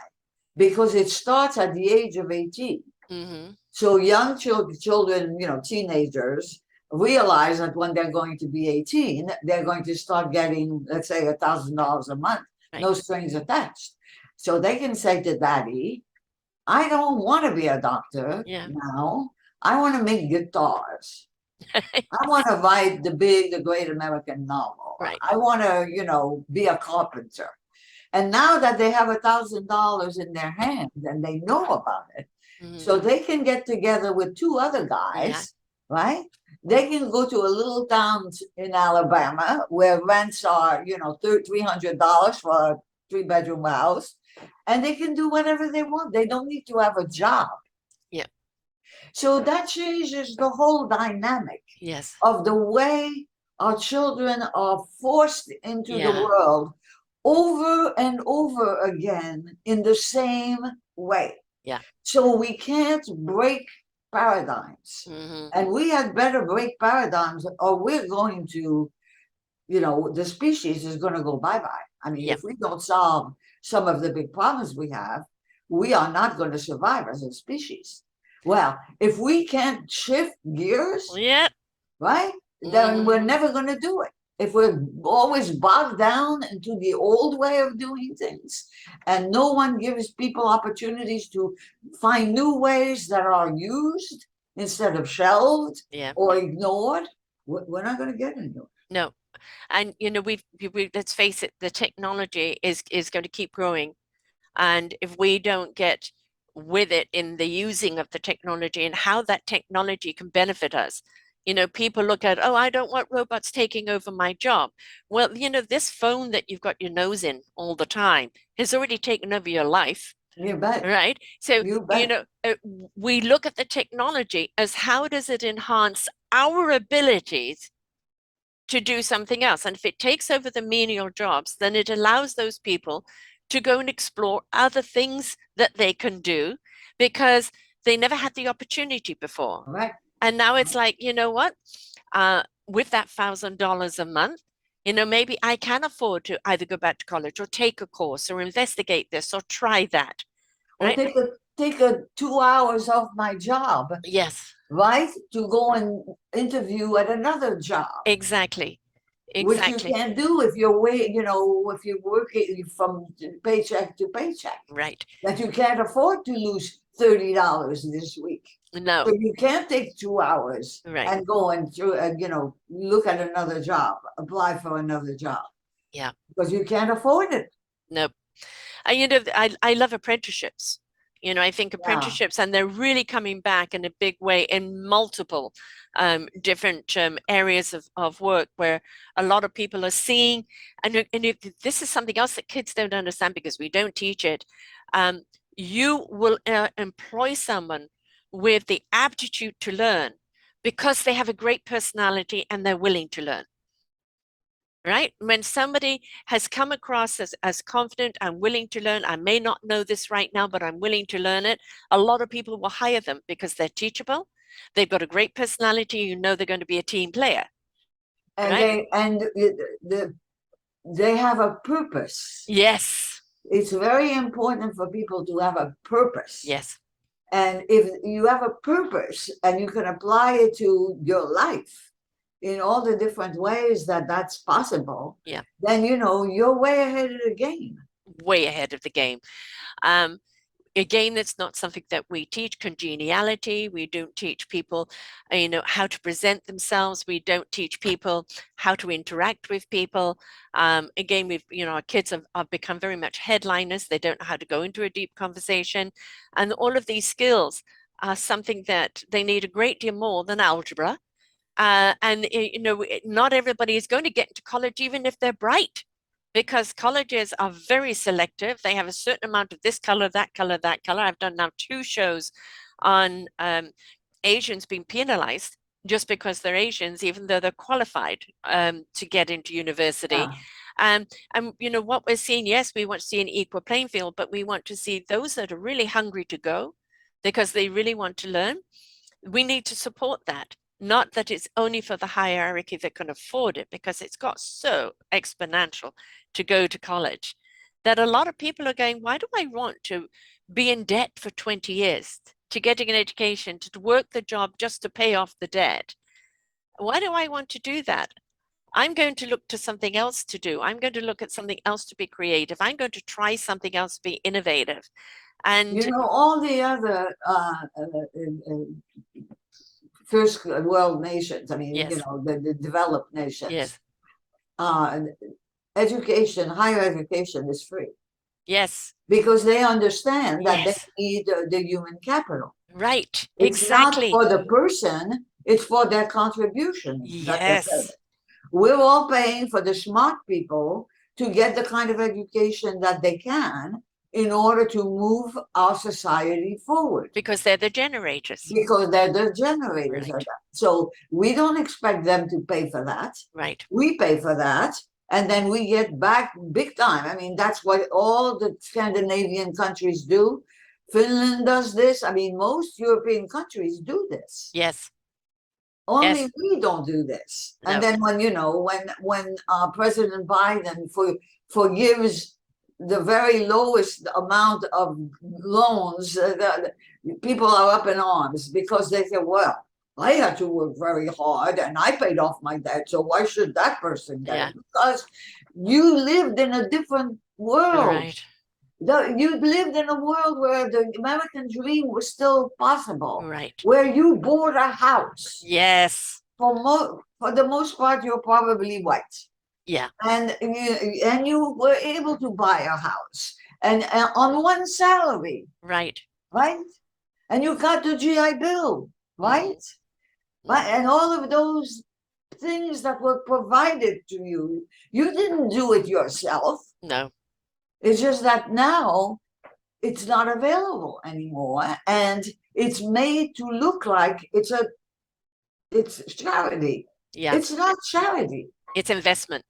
because it starts at the age of 18. mhm, So young children, teenagers, realize that when they're going to be 18, they're going to start getting, let's say, $1,000 a month, right. no strings attached. So they can say to daddy, I don't want to be a doctor Yeah. now. I want to make guitars. I want to write the great American novel. Right. I want to, be a carpenter. And now that they have $1,000 in their hands and they know about it, Mhm. so they can get together with two other Yeah. guys, right? They can go to a little town in Alabama where rents are, $300 for a 3-bedroom house, and they can do whatever they want. They don't need to have a job. Yeah. So that changes the whole dynamic Yes. of the way our children are forced into the Yeah. world over and over again in the same way. Yeah. So we can't break paradigms. Hmm. And we had better break paradigms, or we're going to, the species is going to go bye-bye. I mean, Yep. if we don't solve some of the big problems we have, we are not going to survive as a species. Well, if we can't shift gears, Yep. right, then we're Hmm. never going to do it. If we're always bogged down into the old way of doing things, and no one gives people opportunities to find new ways that are used instead of shelved Yeah. or ignored, we're not going to get anywhere. No. And we let's face it, the technology is going to keep growing. And if we don't get with it in the using of the technology and how that technology can benefit us, people look at, oh, I don't want robots taking over my job. Well, this phone that you've got your nose in all the time has already taken over your life, You bet. right? So, You bet. we look at the technology as how does it enhance our abilities to do something else. And if it takes over the menial jobs, then it allows those people to go and explore other things that they can do because they never had the opportunity before. Right. And now it's like, you know what? With that $1,000 a month, maybe I can afford to either go back to college or take a course or investigate this or try that, Or right? take a 2 hours off my job, Yes, right? To go and interview at another job, exactly. which you Exactly. can't do if if you're working from paycheck to paycheck. Right. That you can't afford to lose $30 this week. No, So you can't take 2 hours right. and go and look at another job, apply for another job Yeah. because you can't afford it. No. I love apprenticeships. I think Yeah. apprenticeships, and they're really coming back in a big way in multiple different areas of work where a lot of people are seeing, and this is something else that kids don't understand because we don't teach it. Um, you will employ someone with the aptitude to learn because they have a great personality and they're willing to learn. Right? When somebody has come across as confident and willing to learn, I may not know this right now, but I'm willing to learn it. A lot of people will hire them because they're teachable. They've got a great personality. They're going to be a team player, And right? they have a purpose. Yes. It's very important for people to have a purpose. Yes. And if you have a purpose and you can apply it to your life in all the different ways that that's possible, Yeah. then you're way ahead of the game. Way ahead of the game. Um, Again, that's not something that we teach. Congeniality. We don't teach people, how to present themselves. We don't teach people how to interact with people. Again, our kids have become very much headliners. They don't know how to go into a deep conversation. And all of these skills are something that they need a great deal more than algebra. Not everybody is going to get into college, even if they're bright, because colleges are very selective. They have a certain amount of this color, that color, that color. I've done now 2 shows on Asians being penalized just because they're Asians, even though they're qualified to get into university. Yeah. And what we're seeing, yes, we want to see an equal playing field, but we want to see those that are really hungry to go because they really want to learn. We need to support that. Not that it's only for the hierarchy that can afford it, because it's got so exponential to go to college that a lot of people are going, why do I want to be in debt for 20 years to getting an education, to work the job just to pay off the debt? Why do I want to do that? I'm going to look to something else to do. I'm going to look at something else to be creative. I'm going to try something else to be innovative. And All the other first world nations, I mean, yes, the developed nations, yes, uh, higher education is free yes, because they understand that they yes, need the human capital. right, It's not exactly. for the person, it's for their contribution that they're paying. Yes, We're all paying for the smart people to get the kind of education that they can in order to move our society forward because they're the generators. because they're the generators of Right, that. So we don't expect them to pay for that. right. We pay for that. And then we get back big time. I mean, that's what all the Scandinavian countries do. Finland does this. I mean, most European countries do this. Yes. Only Yes. we don't do this. And No. then when President Biden forgives the very lowest amount of loans, people are up in arms because they say, well, I had to work very hard and I paid off my debt, so why should that person get Yeah. it? Because you lived in a different world. Right. You lived in a world where the American dream was still possible, Right. where you bought a house. Yes. For the most part, you're probably white, Yeah. and you were able to buy a house and on one salary, Right. right? And you got the GI Bill, right? Right, Mhm. and all of those things that were provided to you, you didn't do it yourself. No. It's just that now it's not available anymore, and it's made to look like it's charity. Yeah. It's not charity. It's investment.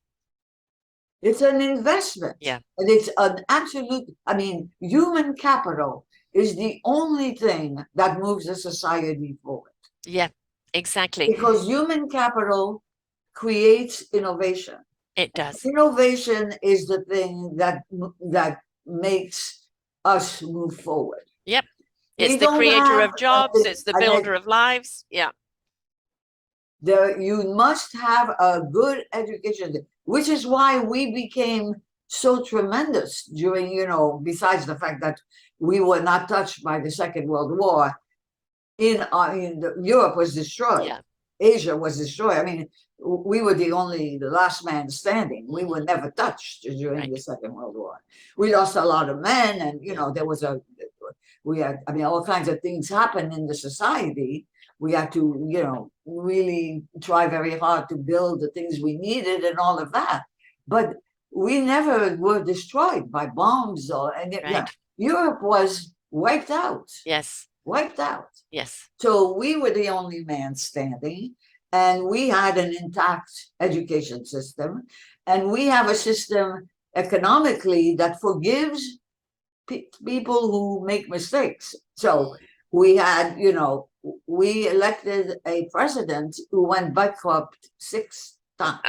It's an investment. Yeah. And it's an absolute, I mean, human capital is the only thing that moves a society forward. Yeah. Exactly. Because human capital creates innovation. It does. Innovation is the thing that makes us move forward. Yep. It's We the don't creator have of jobs. It's the builder an, of lives. Yeah. you must have a good education, which is why we became so tremendous during, besides the fact that we were not touched by the Second World War. Europe was destroyed. Yeah. Asia was destroyed. I mean, we were the last man standing. We were never touched during the Second World War. We lost a lot of men, and we had, I mean, all kinds of things happened in the society. We had to, really try very hard to build the things we needed and all of that. But we never were destroyed by bombs Europe was wiped out. Yes. Wiped out. Yes. So we were the only man standing, and we had an intact education system, and we have a system economically that forgives people who make mistakes. So we had, we elected a president who went bankrupt 6 times.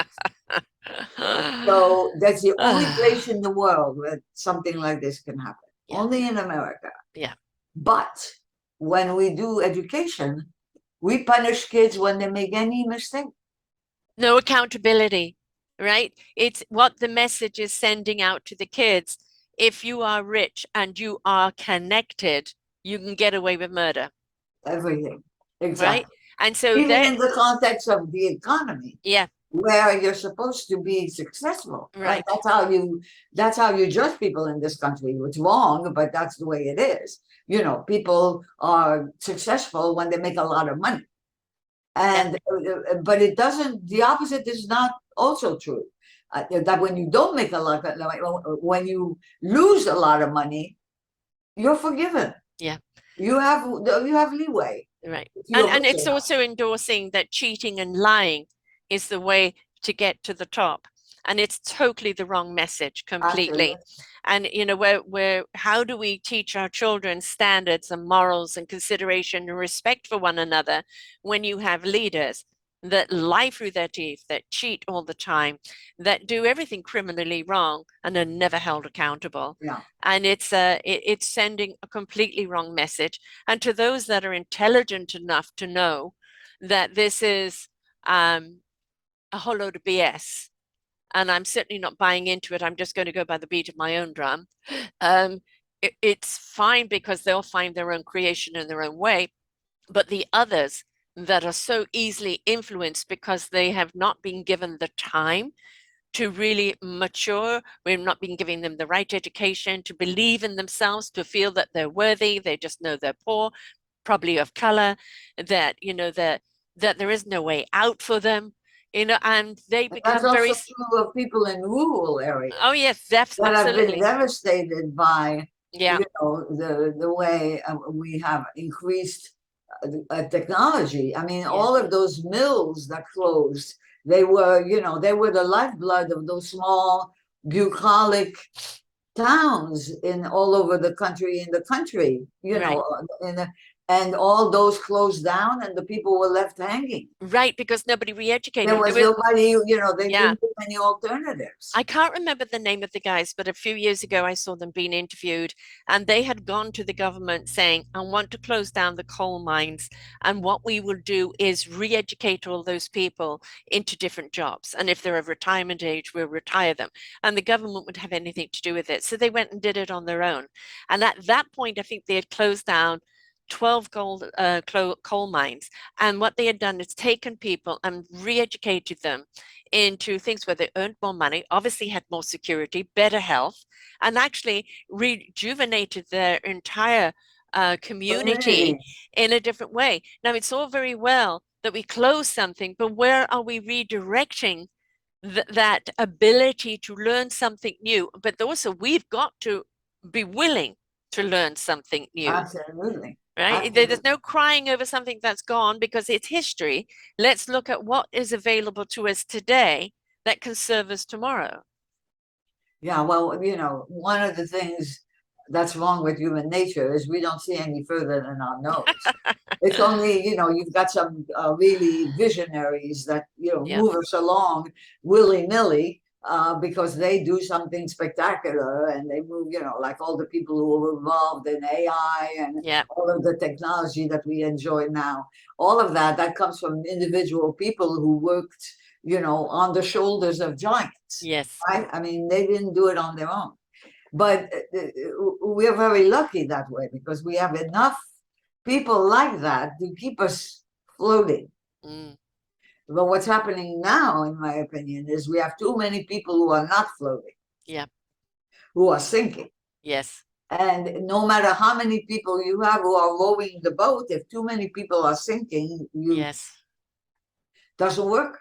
So that's the only place in the world where something like this can happen. Yeah. Only in America. Yeah. But when we do education, we punish kids when they make any mistake. No accountability, right? It's what the message is sending out to the kids. If you are rich and you are connected, you can get away with murder. Everything. Exactly. Right? And so even in the context of the economy. Yeah. Where you're supposed to be successful. Right. That's how you judge people in this country. It's wrong, but that's the way it is. People are successful when they make a lot of money. And but it doesn't, the opposite is not also true. That when you don't make a lot of money, when you lose a lot of money, you're forgiven. Yeah. You have leeway. Right. And it's also endorsing that cheating and lying is the way to get to the top. And it's totally the wrong message completely. Absolutely. And how do we teach our children standards and morals and consideration and respect for one another when you have leaders that lie through their teeth, that cheat all the time, that do everything criminally wrong and are never held accountable? Yeah. And it's sending a completely wrong message. And to those that are intelligent enough to know that this is a whole load of BS, and I'm certainly not buying into it, I'm just going to go by the beat of my own drum. It's fine because they'll find their own creation in their own way. But the others that are so easily influenced because they have not been given the time to really mature, we've not been giving them the right education to believe in themselves, to feel that they're worthy, they just know they're poor, probably of color, that that there is no way out for them, and they become That's very also true of people in rural areas. Oh yes, definitely. That have been devastated by the way we have increased technology. I mean, all of those mills that closed, they were the lifeblood of those small bucolic towns in all over the country, Right. and all those closed down and the people were left hanging. Right, because nobody There re-educated. There was was, nobody, they yeah. didn't give any alternatives. I can't remember the name of the guys, but a few years ago I saw them being interviewed, and they had gone to the government saying, I want to close down the coal mines. And what we will do is re educate all those people into different jobs. And if they're of retirement age, we'll retire them. And the government would have anything to do with it. So they went and did it on their own. And at that point, I think they had closed down 12 coal mines. And what they had done is taken people and re educated them into things where they earned more money, obviously had more security, better health, and actually rejuvenated their entire community Community. in a different way. Now, it's all very well that we close something, but where are we redirecting that ability to learn something new? But also, we've got to be willing to learn something new. Absolutely. Right? There's Absolutely. no crying over something that's gone because it's history. Let's look at what is available to us today that can serve us tomorrow. Yeah, well, one of the things that's wrong with human nature is we don't see any further than our nose. It's only, you've got some really visionaries that, Yeah. move us along willy-nilly because they do something spectacular and they move, like all the people who are involved in AI and Yeah. all of the technology that we enjoy now. All of that comes from individual people who worked, on the shoulders of giants, Yes. right? I mean, they didn't do it on their own. But we're very lucky that way because we have enough people like that to keep us floating. Mm. But what's happening now, in my opinion, is we have too many people who are not floating, Yeah. who are sinking. Yes. And no matter how many people you have who are rowing the boat, if too many people are sinking, you Yes. doesn't work.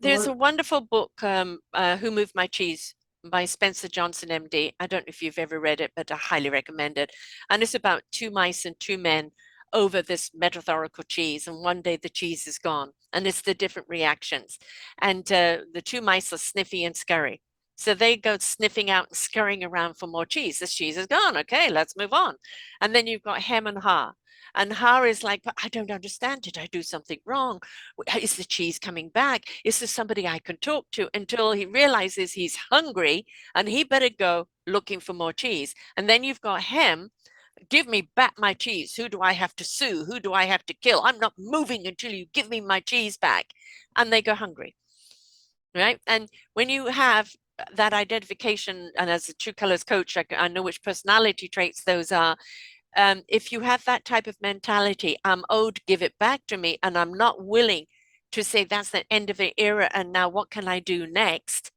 There's a wonderful book, Who Moved My Cheese by Spencer Johnson, MD. I don't know if you've ever read it, but I highly recommend it. And it's about two mice and two men over this metaphorical cheese. And one day the cheese is gone, and it's the different reactions. And the two mice are Sniffy and Scurry. So they go sniffing out and scurrying around for more cheese. This cheese is gone. Okay, let's move on. And then you've got Hem and Ha. And Ha is like, but I don't understand. Did I do something wrong? Is the cheese coming back? Is there somebody I can talk to? Until he realizes he's hungry and he better go looking for more cheese. And then you've got him, give me back my cheese. Who do I have to sue? Who do I have to kill? I'm not moving until you give me my cheese back. And they go hungry, right? And when you have that identification, and as a True Colors coach, I know which personality traits those are. If you have that type of mentality, I'm owed, give it back to me, and I'm not willing to say that's the end of the era, and now what can I do next?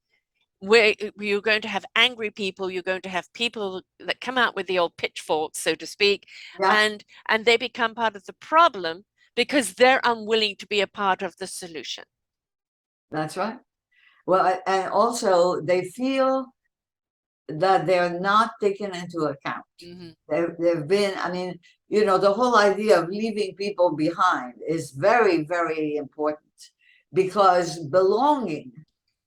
Where you're going to have angry people, you're going to have people that come out with the old pitchforks, so to speak, Yeah, and they become part of the problem because they're unwilling to be a part of the solution. that's right. Well, and also they feel that they're not taken into account. Mm-hmm. They've been, I mean, the whole idea of leaving people behind is very, very important because belonging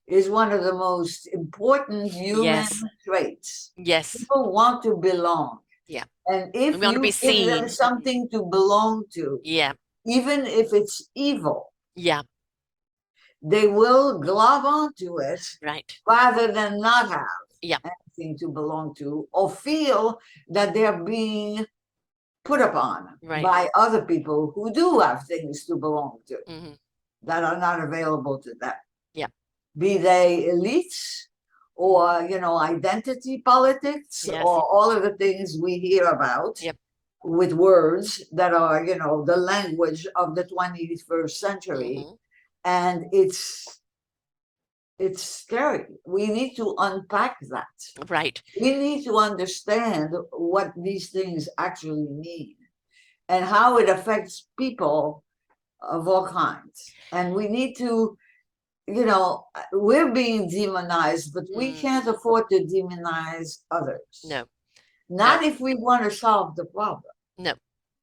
is one of the most important human Yes. traits. Yes. People want to belong. Yeah. And We if want to be you give them seen. something to belong to, Yeah. even if it's evil, Yeah. they will glob onto it Right. rather than not have Yeah. anything to belong to or feel that they're being put upon Right. by other people who do have things to belong to Mm-hmm. that are not available to them. Yeah. Be they elites or, identity politics Yes. or all of the things we hear about Yep. with words that are, the language of the 21st century. Mm-hmm. And it's scary. We need to unpack that. Right. We need to understand what these things actually mean and how it affects people of all kinds. And we need to, we're being demonized, but we can't afford to demonize others. No. No. Not if we want to solve the problem. No.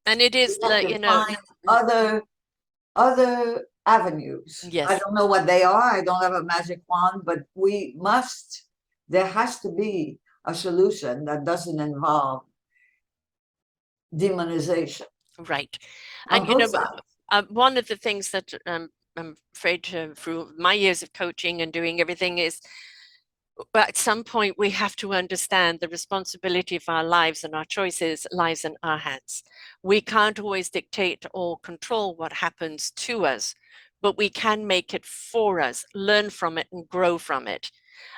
And it We is have like, to find other avenues. I yes. don't know what they are. I don't have a magic wand, but there has to be a solution that doesn't involve demonization Right. on And, both sides. one of the things that I'm afraid to, through my years of coaching and doing everything, is at some point we have to understand the responsibility of our lives and our choices lies in our hands. We can't always dictate or control what happens to us, but we can make it for us, learn from it and grow from it.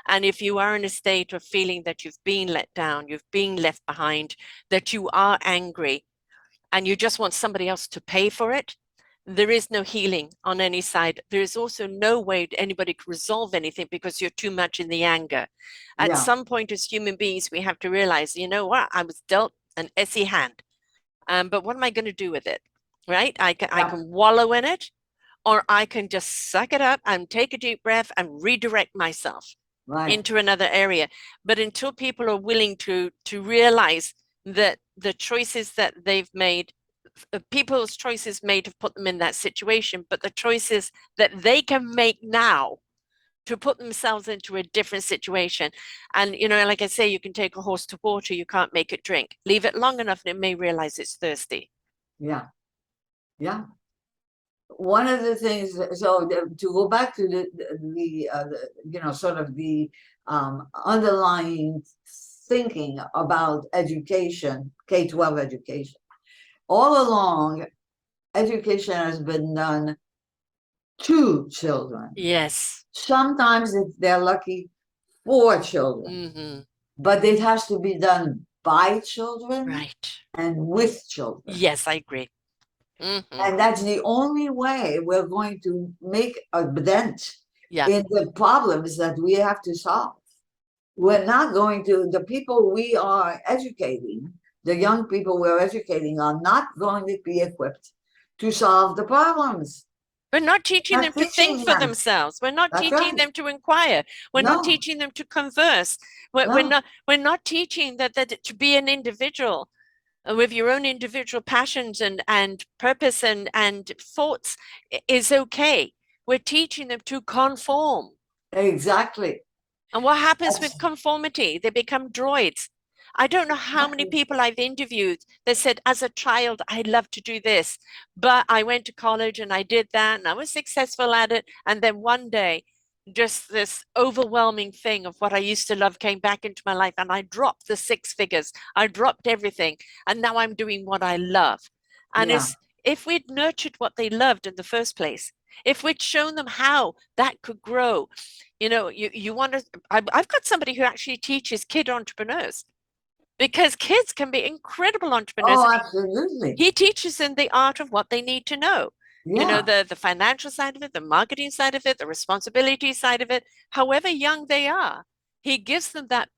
And if you are in a state of feeling that you've been let down, you've been left behind, that you are angry, and you just want somebody else to pay for it, there is no healing on any side. There is also no way anybody can resolve anything because you're too much in the anger. At Yeah, some point, as human beings, we have to realize, you know what, I was dealt an essy hand, but what am I going to do with it? Right? I yeah, can wallow in it, or I can just suck it up and take a deep breath and redirect myself right. into another area. But until people are willing to realize that the choices that they've made, people's choices may have put them in that situation, but the choices that they can make now to put themselves into a different situation. And, like I say, you can take a horse to water, you can't make it drink. Leave it long enough and it may realize it's thirsty. Yeah, yeah. One of the things, so to go back to sort of the underlying thinking about education, K-12 education. All along, education has been done to children. Yes. Sometimes, if they're lucky, for children, Mm-hmm. but it has to be done by children Right. and with children. Yes, I agree. Mm-hmm. And that's the only way we're going to make a dent Yeah. in the problems that we have to solve. We're not going to, the people we are educating, the young people we're educating, are not going to be equipped to solve the problems. We're not teaching Not them to think teaching for them. themselves. We're not That's teaching right. them to inquire. We're not No, teaching them to converse. We're no, not we're not teaching that to be an individual with your own individual passions and purpose and thoughts is okay. We're teaching them to conform. exactly. And what happens with That's conformity? They become droids. I don't know how many exactly. people I've interviewed that said, as a child, I love to do this, but I went to college and I did that and I was successful at it. And then one day, just this overwhelming thing of what I used to love came back into my life and I dropped the six figures. I dropped everything. And now I'm doing what I love. And Yeah. it's, if we'd nurtured what they loved in the first place, if we'd shown them how that could grow, you want to, I've got somebody who actually teaches kid entrepreneurs because kids can be incredible entrepreneurs. Oh, And absolutely. he teaches them the art of what they need to know. Yeah, The financial side of it, the marketing side of it, the responsibility side of it, however young they are. He gives them that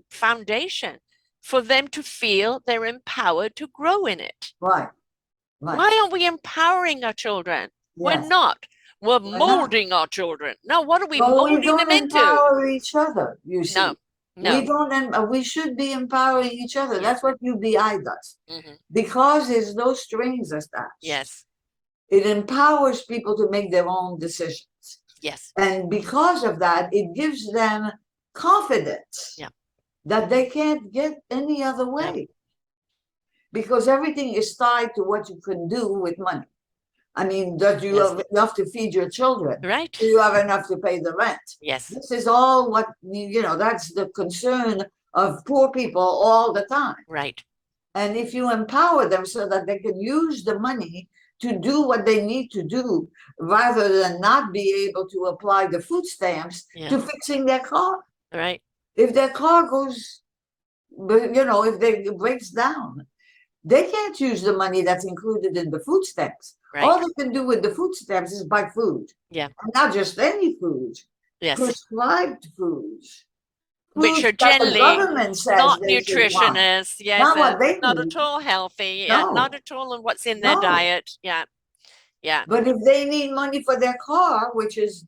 foundation for them to feel they're empowered to grow in it. right, right. Why aren't we empowering our children? We're Yes, not. We're why not? molding our children. Now, what are we But we molding them don't into? empower each other, you No, see. no. We should be empowering each other. Yeah. That's what UBI does. Hmm. Because there's no strings attached. Yes. It empowers people to make their own decisions. Yes. And because of that, it gives them confidence Yeah. that they can't get any other Yeah. way. Because everything is tied to what you can do with money. I mean, that you Yes. have enough to feed your children? Right. Do you have enough to pay the rent? Yes. This is all what, that's the concern of poor people all the time. Right. And if you empower them so that they can use the money to do what they need to do, rather than not be able to apply the food stamps Yeah. to fixing their car. Right. If their car goes, if it breaks down, they can't use the money that's included in the food stamps. Right. All they can do with the food stamps is buy food. Yeah. And not just any food, Yes. prescribed foods. Which Foods are that the generally government says not they should want. nutritionists. Yes. Not what they Not need. at all healthy. Yeah. Not No, at all on what's in their no. diet. Yeah. Yeah. But if they need money for their car, which is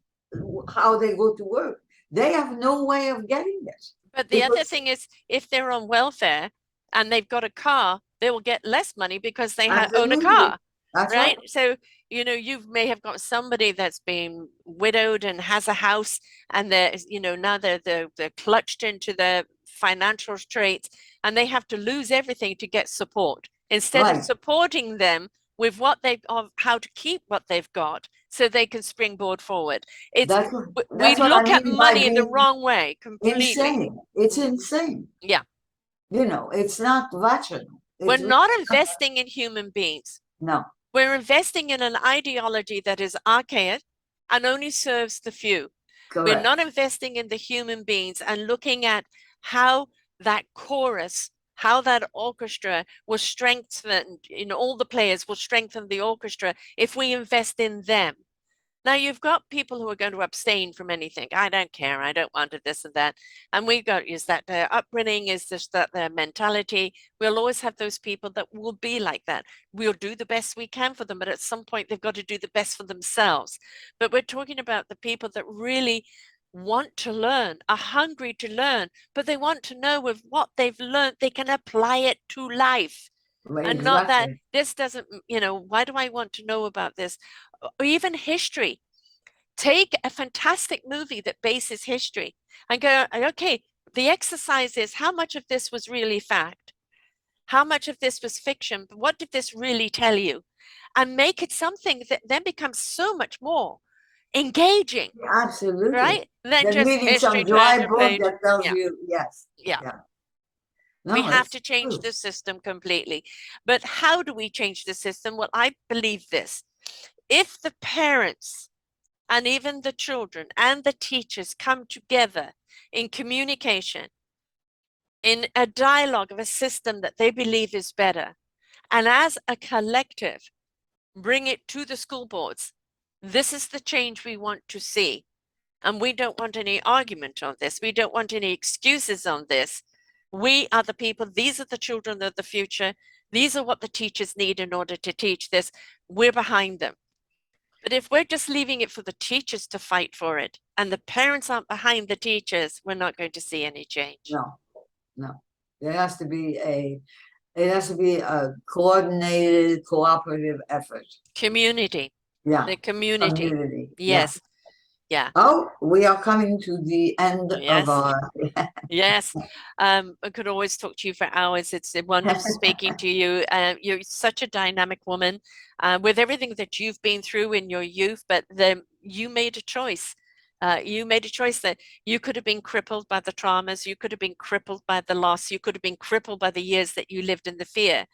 how they go to work, they have no way of getting it. But the other Because thing is, if they're on welfare and they've got a car, they will get less money because they own a absolutely, car. that's right. Right. So, you may have got somebody that's been widowed and has a house and they're, now they're clutched into the financial straits, and they have to lose everything to get support instead of Right. supporting them with what they've of how to keep what they've got so they can springboard forward. It's That's we that's what I look at mean by money in the being wrong way completely. insane. It's Mm. insane. Yeah. You know, it's not rational. We're It's really not not. investing in human beings. No, We're investing in an ideology that is archaic and only serves the few. We're correct. not investing in the human beings and looking at how that chorus, how that orchestra will strengthen, all the players will strengthen the orchestra if we invest in them. Now you've got people who are going to abstain from anything. I don't care. I don't want it, this and that. And we've got, is that their upbringing? Is this that their mentality? We'll always have those people that will be like that. We'll do the best we can for them, but at some point they've got to do the best for themselves. But we're talking about the people that really want to learn, are hungry to learn, but they want to know with what they've learned, they can apply it to life. And not that Exactly. this doesn't, why do I want to know about this? Or even history. Take a fantastic movie that bases history and go, okay, the exercise is how much of this was really fact? How much of this was fiction? But what did this really tell you? And make it something that then becomes so much more engaging, Absolutely. right? Than Then just reading history some turn dry the book page. that tells Yeah, you, yes, yeah. yeah. We No, have it's to change true. the system completely. But how do we change the system? Well, I believe this. If the parents and even the children and the teachers come together in communication, in a dialogue of a system that they believe is better, and as a collective, bring it to the school boards. This is the change we want to see. And we don't want any argument on this. We don't want any excuses on this. We are the people, these are the children of the future. These are what the teachers need in order to teach this. We're behind them. But if we're just leaving it for the teachers to fight for it and the parents aren't behind the teachers, we're not going to see any change. No, no. There has to be a coordinated, cooperative effort. Community, Yeah, the community. community. Yeah. Yes, yeah, Oh, we are coming to the end of yes, our. yes. I could always talk to you for hours. It's wonderful speaking to you. You're such a dynamic woman with everything that you've been through in your youth, but you made a choice. You made a choice that you could have been crippled by the traumas, you could have been crippled by the loss, you could have been crippled by the years that you lived in the fear.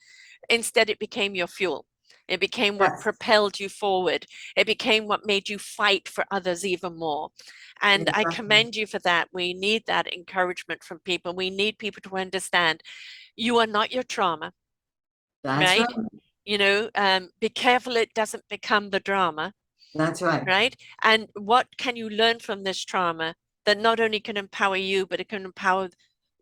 Instead, it became your fuel. It became what Yes, propelled you forward. It became what made you fight for others even more. And I exactly. commend you for that. We need that encouragement from people. We need people to understand you are not your trauma, That's right. right? Be careful it doesn't become the drama, That's right. right? And what can you learn from this trauma that not only can empower you, but it can empower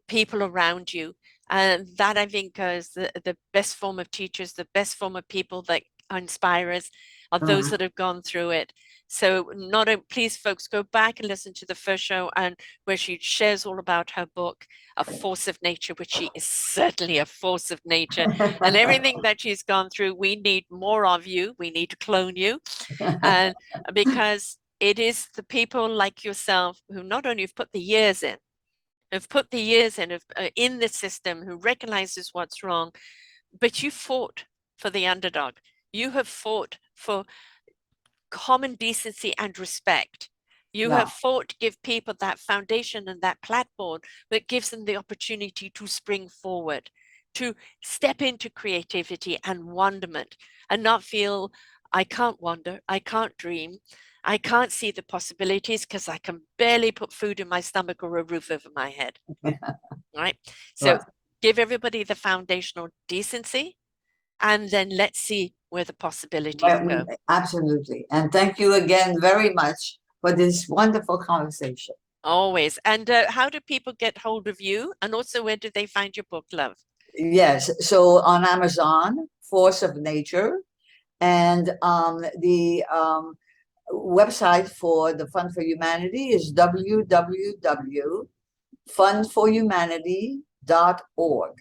people around you? And that I think is the best form of teachers, the best form of people that inspire us are those that have gone through it. So not a, please folks go back and listen to the first show and where she shares all about her book, A Force of Nature, which she is certainly a force of nature. And everything that she's gone through, we need more of you. We need to clone you. And because it is the people like yourself who not only have put the years in, have put the years in the system, who recognizes what's wrong, but you fought for the underdog. You have fought for common decency and respect. You Yeah, have fought to give people that foundation and that platform that gives them the opportunity to spring forward, to step into creativity and wonderment and not feel, I can't wonder, I can't dream, I can't see the possibilities because I can barely put food in my stomach or a roof over my head. Right? So right. give everybody the foundational decency and then let's see where the possibilities Well, go. absolutely. And thank you again very much for this wonderful conversation. Always. And how do people get hold of you? And also, where do they find your book, love? Yes, so on Amazon, Force of Nature, and the website for the Fund for Humanity is www.fundforhumanity.org.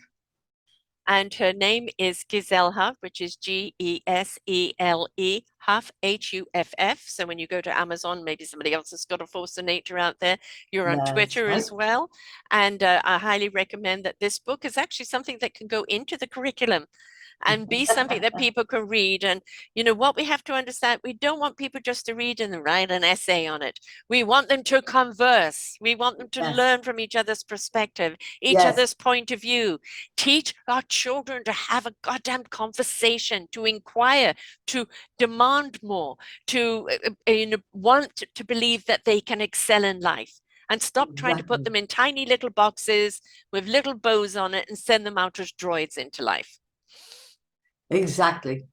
And her name is Gisele Huff, which is Gesele Huff, Huff. So when you go to Amazon, maybe somebody else has got a force of nature out there. You're on That's Twitter right. as well. And I highly recommend that this book is actually something that can go into the curriculum and be something that people can read. And you know what we have to understand, we don't want people just to read and write an essay on it. We want them to converse. We want them to Yes. learn from each other's perspective, each Yes. other's point of view. Teach our children to have a goddamn conversation, to inquire, to demand more, to want to believe that they can excel in life, and stop trying to put Exactly. them in tiny little boxes with little bows on it and send them out as droids into life. Exactly.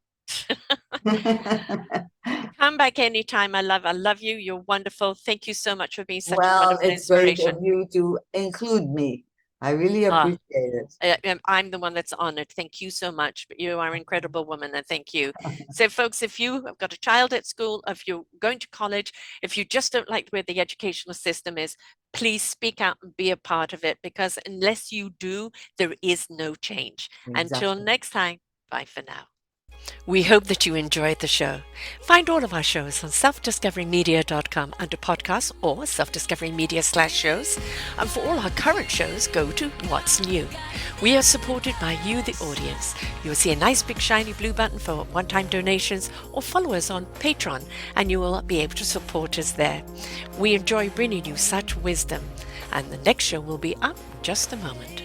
Come back anytime. I love you. You're wonderful. Thank you so much for being such a Well, wonderful it's great of inspiration. you to include me. I really Ah, appreciate it. I'm the one that's honored. Thank you so much. You are an incredible woman, and thank you. So, folks, if you have got a child at school, if you're going to college, if you just don't like where the educational system is, please speak out and be a part of it, because unless you do, there is no change. Until Exactly. next time, bye for now. We hope that you enjoyed the show. Find all of our shows on selfdiscoverymedia.com under podcasts or self-discoverymedia/shows. And for all our current shows, go to What's New. We are supported by you, the audience. You'll see a nice big shiny blue button for one-time donations, or follow us on Patreon and you will be able to support us there. We enjoy bringing you such wisdom. And the next show will be up in just a moment.